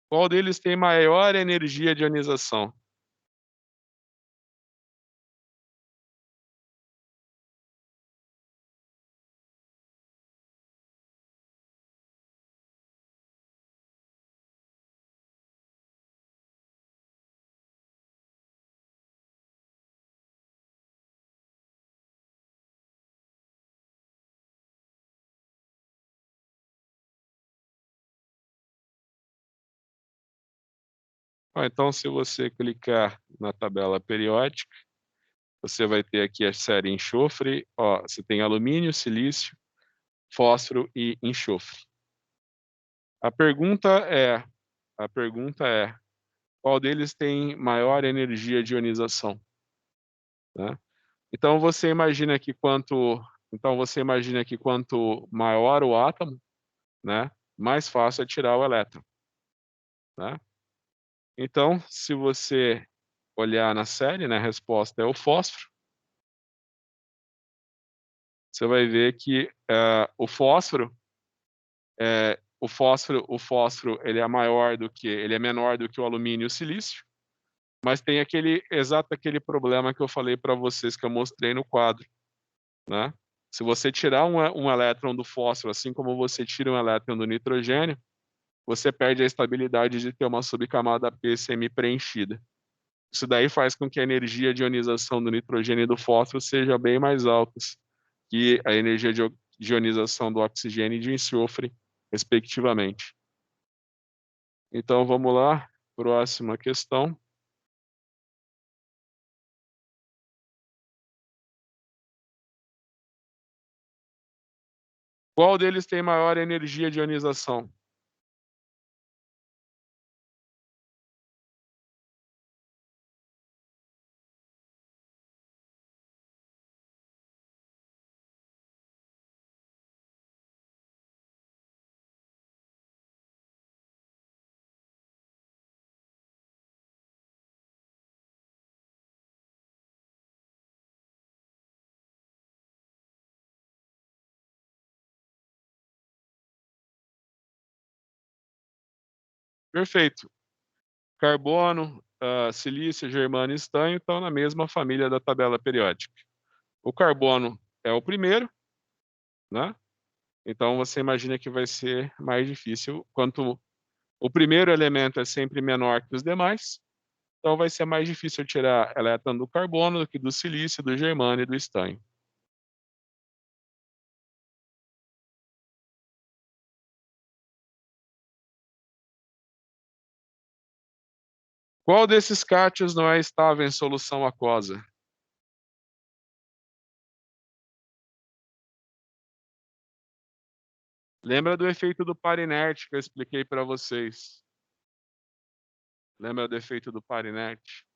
Qual deles tem maior energia de ionização? Então, se você clicar na tabela periódica, você vai ter aqui a série enxofre. Ó, você tem alumínio, silício, fósforo e enxofre. A pergunta é, qual deles tem maior energia de ionização? Né? Então você imagina que quanto maior o átomo, né, mais fácil é tirar o elétron, né? Então, se você olhar na série, né, a resposta é o fósforo. Você vai ver que o fósforo, ele é menor do que o alumínio e o silício, mas tem aquele problema que eu falei para vocês que eu mostrei no quadro, né? Se você tirar um elétron do fósforo, assim como você tira um elétron do nitrogênio, você perde a estabilidade de ter uma subcamada P semi-preenchida. Isso daí faz com que a energia de ionização do nitrogênio e do fósforo seja bem mais alta que a energia de ionização do oxigênio e de enxofre, respectivamente. Então, vamos lá, próxima questão. Qual deles tem maior energia de ionização? Perfeito. Carbono, silício, germânio e estanho estão na mesma família da tabela periódica. O carbono é o primeiro, né? Então você imagina que vai ser mais difícil. Quanto o primeiro elemento é sempre menor que os demais, então vai ser mais difícil tirar elétron do carbono do que do silício, do germânio e do estanho. Qual desses cátions não é estável em solução aquosa? Lembra do efeito do par inerte que eu expliquei para vocês? Lembra do efeito do par inerte?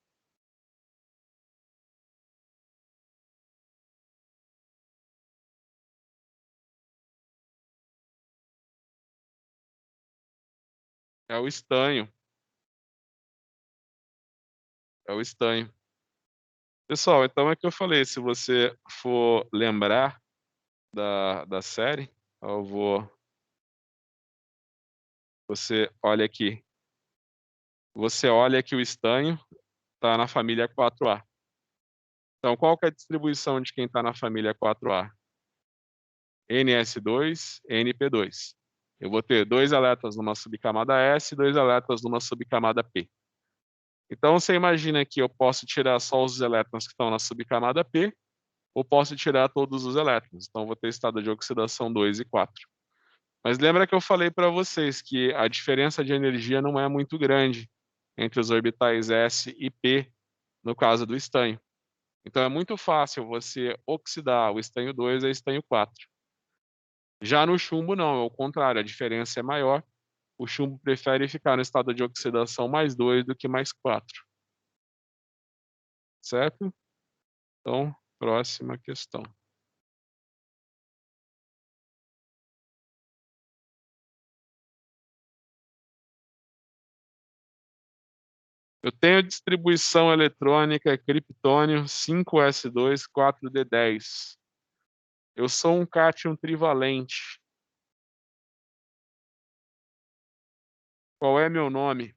É o estanho. É o estanho. Pessoal, então é que eu falei, se você for lembrar da série, você olha aqui. Você olha que o estanho está na família 4A. Então, qual que é a distribuição de quem está na família 4A? NS2, NP2. Eu vou ter 2 elétrons numa subcamada S e 2 elétrons numa subcamada P. Então, você imagina que eu posso tirar só os elétrons que estão na subcamada P, ou posso tirar todos os elétrons. Então, vou ter estado de oxidação 2 e 4. Mas lembra que eu falei para vocês que a diferença de energia não é muito grande entre os orbitais S e P, no caso do estanho. Então, é muito fácil você oxidar o estanho 2 a estanho 4. Já no chumbo, não, é o contrário, a diferença é maior. O chumbo prefere ficar no estado de oxidação mais 2 do que mais 4. Certo? Então, próxima questão. Eu tenho distribuição eletrônica criptônio 5s2 4d10. Eu sou um cátion trivalente. Qual é meu nome?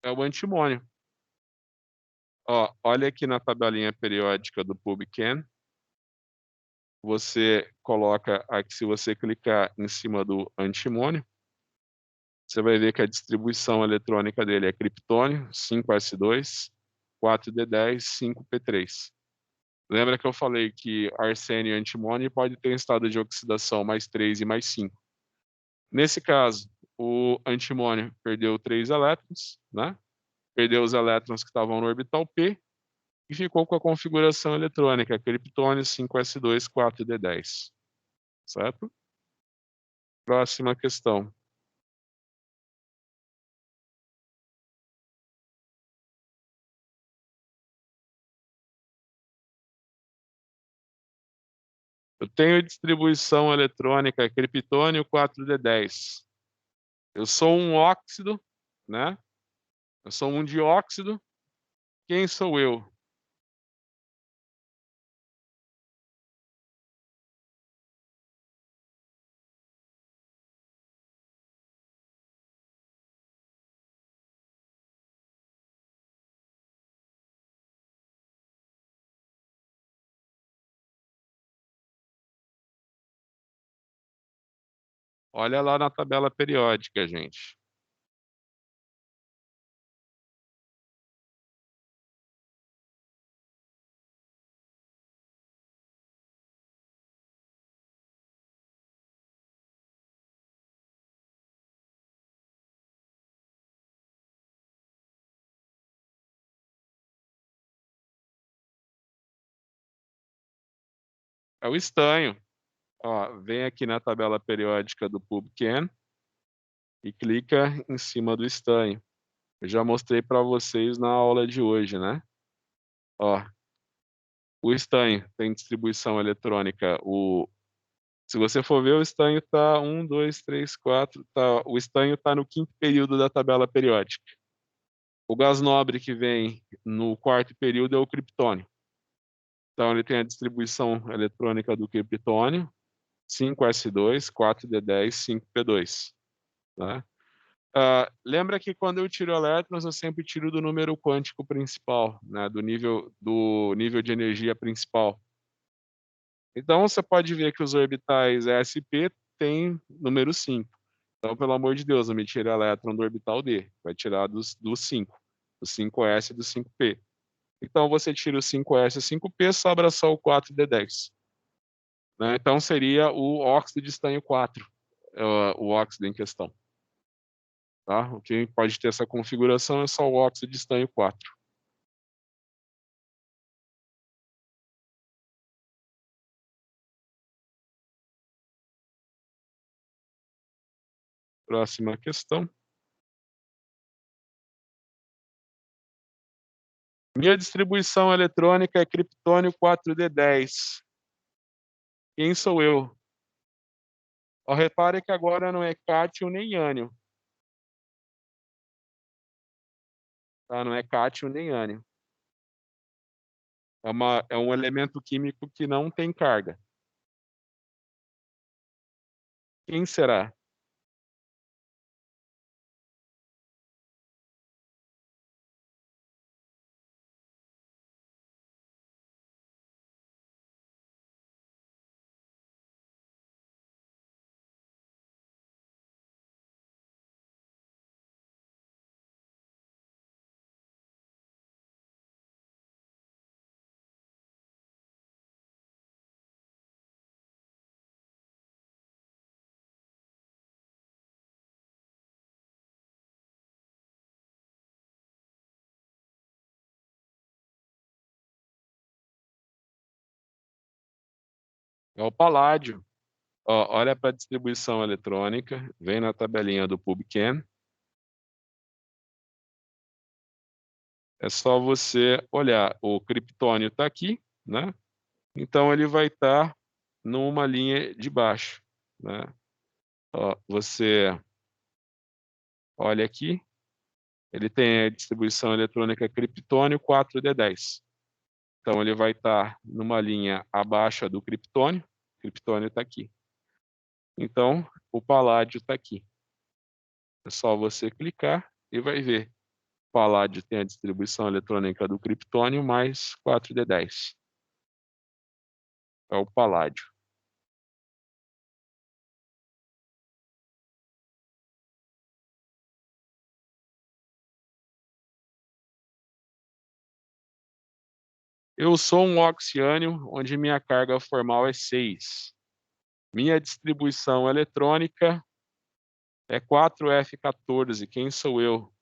É o antimônio. Ó, olha aqui na tabelinha periódica do PubChem. Você coloca aqui, se você clicar em cima do antimônio, você vai ver que a distribuição eletrônica dele é criptônio 5s2, 4d10, 5p3. Lembra que eu falei que arsênio e antimônio pode ter estado de oxidação mais 3 e mais 5. Nesse caso, o antimônio perdeu 3 elétrons, né? Perdeu os elétrons que estavam no orbital P e ficou com a configuração eletrônica criptônio 5s2, 4d10. Certo? Próxima questão. Eu tenho distribuição eletrônica criptônio 4d10. Eu sou um óxido, né? Eu sou um dióxido. Quem sou eu? Olha lá na tabela periódica, gente. É o estanho. Ó, vem aqui na tabela periódica do PubChem e clica em cima do estanho. Eu já mostrei para vocês na aula de hoje, né? Ó, o estanho tem distribuição eletrônica. Se você for ver, o estanho está 1, 2, 3, 4. O estanho está no quinto período da tabela periódica. O gás nobre que vem no quarto período é o criptônio. Então, ele tem a distribuição eletrônica do criptônio, 5s2, 4d10, 5p2. Né? Lembra que quando eu tiro elétrons, eu sempre tiro do número quântico principal, né? do nível de energia principal. Então, você pode ver que os orbitais sp têm número 5. Então, pelo amor de Deus, não me tira elétron do orbital D. Vai tirar do 5, do 5s e do 5p. Então, você tira o 5s e 5p, sobra só o 4d10. Né? Então, seria o óxido de estanho 4, o óxido em questão. Tá? O que pode ter essa configuração é só o óxido de estanho 4. Próxima questão. Minha distribuição eletrônica é criptônio 4d10. Quem sou eu? Ó, repare que agora não é cátion nem ânion. Tá? Não é cátion nem ânion. É um elemento químico que não tem carga. Quem será? É o paládio. Ó, olha para a distribuição eletrônica, vem na tabelinha do PubChem. É só você olhar, o criptônio está aqui, né? Então ele vai estar numa linha de baixo, né? Ó, você olha aqui, ele tem a distribuição eletrônica criptônio 4D10. Então ele vai estar numa linha abaixo do criptônio. O criptônio está aqui. Então o paládio está aqui. É só você clicar e vai ver. O paládio tem a distribuição eletrônica do criptônio mais 4D10. É o paládio. Eu sou um oxiânio, onde minha carga formal é 6. Minha distribuição eletrônica é 4F14. Quem sou eu?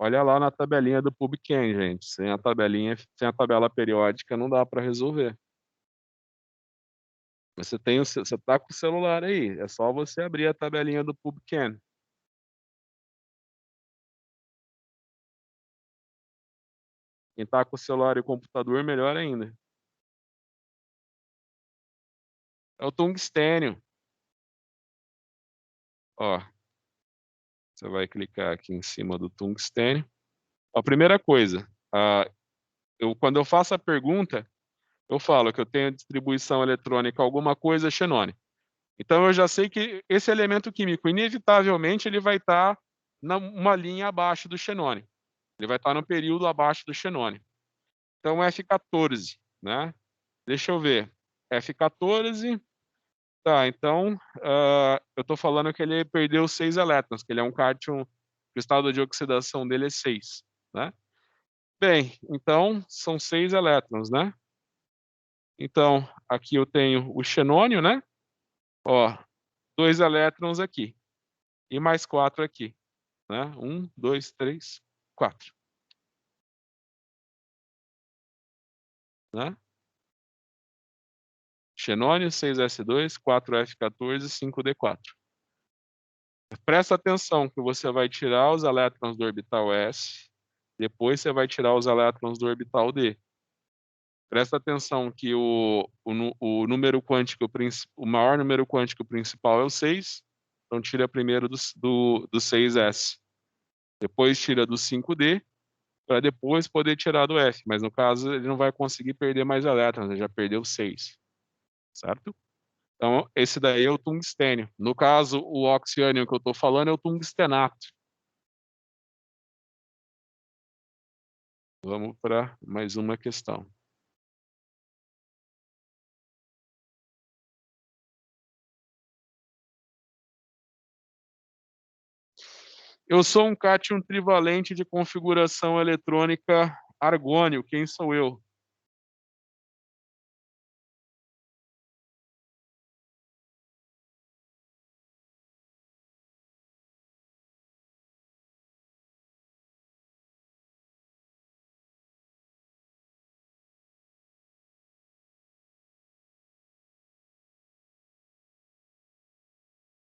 Olha lá na tabelinha do PubChem, gente. Sem a tabelinha, sem a tabela periódica, não dá para resolver. Você está com o celular aí, é só você abrir a tabelinha do PubChem. Quem está com o celular e o computador, melhor ainda. É o tungstênio. Ó, você vai clicar aqui em cima do tungstênio. A primeira coisa, quando eu faço a pergunta, eu falo que eu tenho distribuição eletrônica alguma coisa xenônio. Então eu já sei que esse elemento químico, inevitavelmente, ele vai estar numa linha abaixo do xenônio. Ele vai estar no período abaixo do xenônio. Então F14, né? Deixa eu ver. F14, tá, então eu estou falando que ele perdeu 6 elétrons, que ele é um cátion, o estado de oxidação dele é 6, né? Bem, então são 6 elétrons, né? Então, aqui eu tenho o xenônio, né? Ó, 2 elétrons aqui. E mais 4 aqui, né? 1, 2, 3, 4. Né? Xenônio, 6s2, 4f14, 5d4. Presta atenção que você vai tirar os elétrons do orbital s, depois você vai tirar os elétrons do orbital d. Presta atenção que o número quântico, o maior número quântico principal é o 6, então tira primeiro do 6s. Depois tira do 5d, para depois poder tirar do f, mas no caso ele não vai conseguir perder mais elétrons, ele já perdeu 6, certo? Então, esse daí é o tungstênio. No caso, o oxiânio que eu estou falando é o tungstenato. Vamos para mais uma questão. Eu sou um cátion trivalente de configuração eletrônica argônio. Quem sou eu?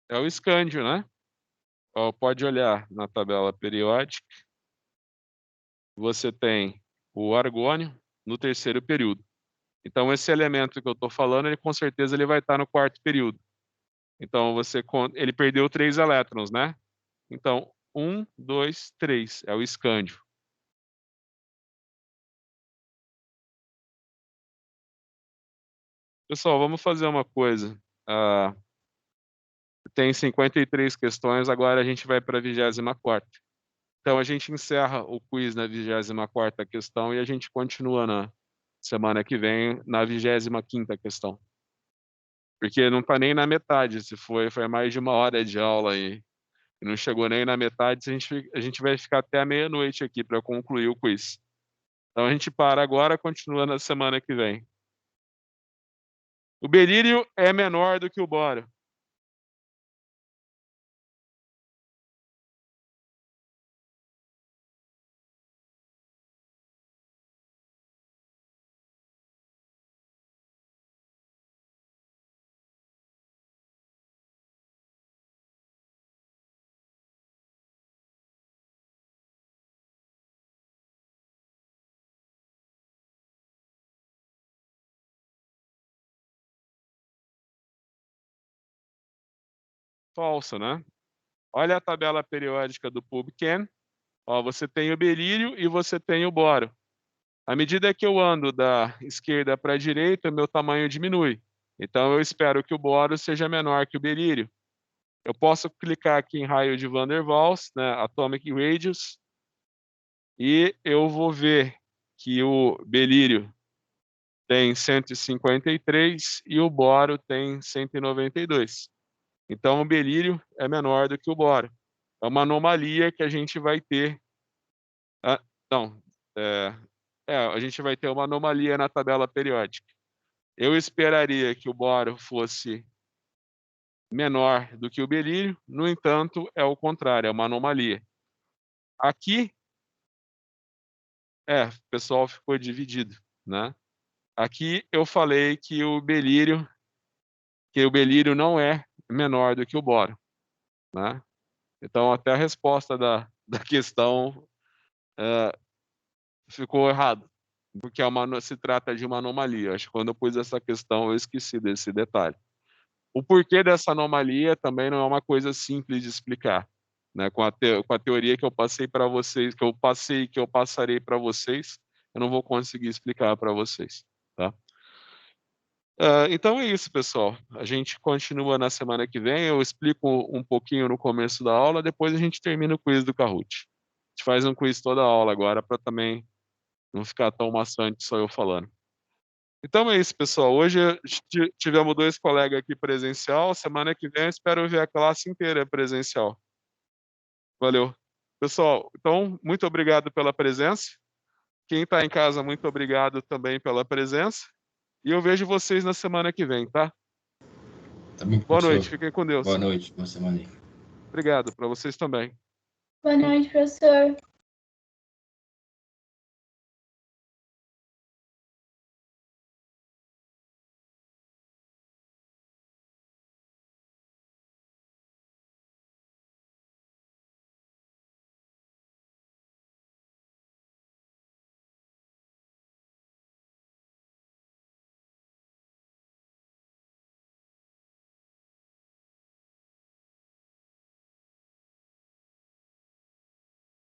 É o escândio, né? Ó, pode olhar na tabela periódica. Você tem o argônio no terceiro período. Então, esse elemento que eu estou falando, ele com certeza ele vai estar no quarto período. Então, ele perdeu 3 elétrons, né? Então, 1, 2, 3 é o escândio. Pessoal, vamos fazer uma coisa. Tem 53 questões, agora a gente vai para a 24ª. Então, a gente encerra o quiz na 24ª questão e a gente continua semana que vem, na 25ª questão. Porque não está nem na metade, se foi mais de 1 hora de aula e não chegou nem na metade, a gente vai ficar até a meia-noite aqui para concluir o quiz. Então a gente para agora, continua na semana que vem. O berílio é menor do que o bório. Falso, né? Olha a tabela periódica do PubChem. Ó, você tem o berílio e você tem o bório. À medida que eu ando da esquerda para a direita, meu tamanho diminui. Então, eu espero que o bório seja menor que o berílio. Eu posso clicar aqui em raio de Van der Waals, né, Atomic Radius, e eu vou ver que o berílio tem 153 e o bório tem 192. Então, o berílio é menor do que o bório. É uma anomalia que a gente vai ter. Não, a gente vai ter uma anomalia na tabela periódica. Eu esperaria que o bório fosse menor do que o berílio, no entanto, é o contrário, é uma anomalia. Aqui, o pessoal ficou dividido, né? Aqui eu falei que o berílio não é menor do que o bório, né? Então, até a resposta da questão ficou errado, porque se trata de uma anomalia. Acho que quando eu pus essa questão, eu esqueci desse detalhe. O porquê dessa anomalia também não é uma coisa simples de explicar, né? Com a teoria que eu passei para vocês, que eu passarei para vocês, eu não vou conseguir explicar para vocês, tá? Então é isso, pessoal. A gente continua na semana que vem. Eu explico um pouquinho no começo da aula, depois a gente termina o quiz do Kahoot. A gente faz um quiz toda a aula agora para também não ficar tão maçante só eu falando. Então é isso, pessoal. Hoje tivemos 2 colegas aqui presencial. Semana que vem eu espero ver a classe inteira presencial. Valeu. Pessoal, então, muito obrigado pela presença. Quem está em casa, muito obrigado também pela presença. E eu vejo vocês na semana que vem, tá? Também, Boa professor. noite, fiquem com Deus. Boa noite, boa semana aí. Obrigado, para vocês também. Boa noite, professor.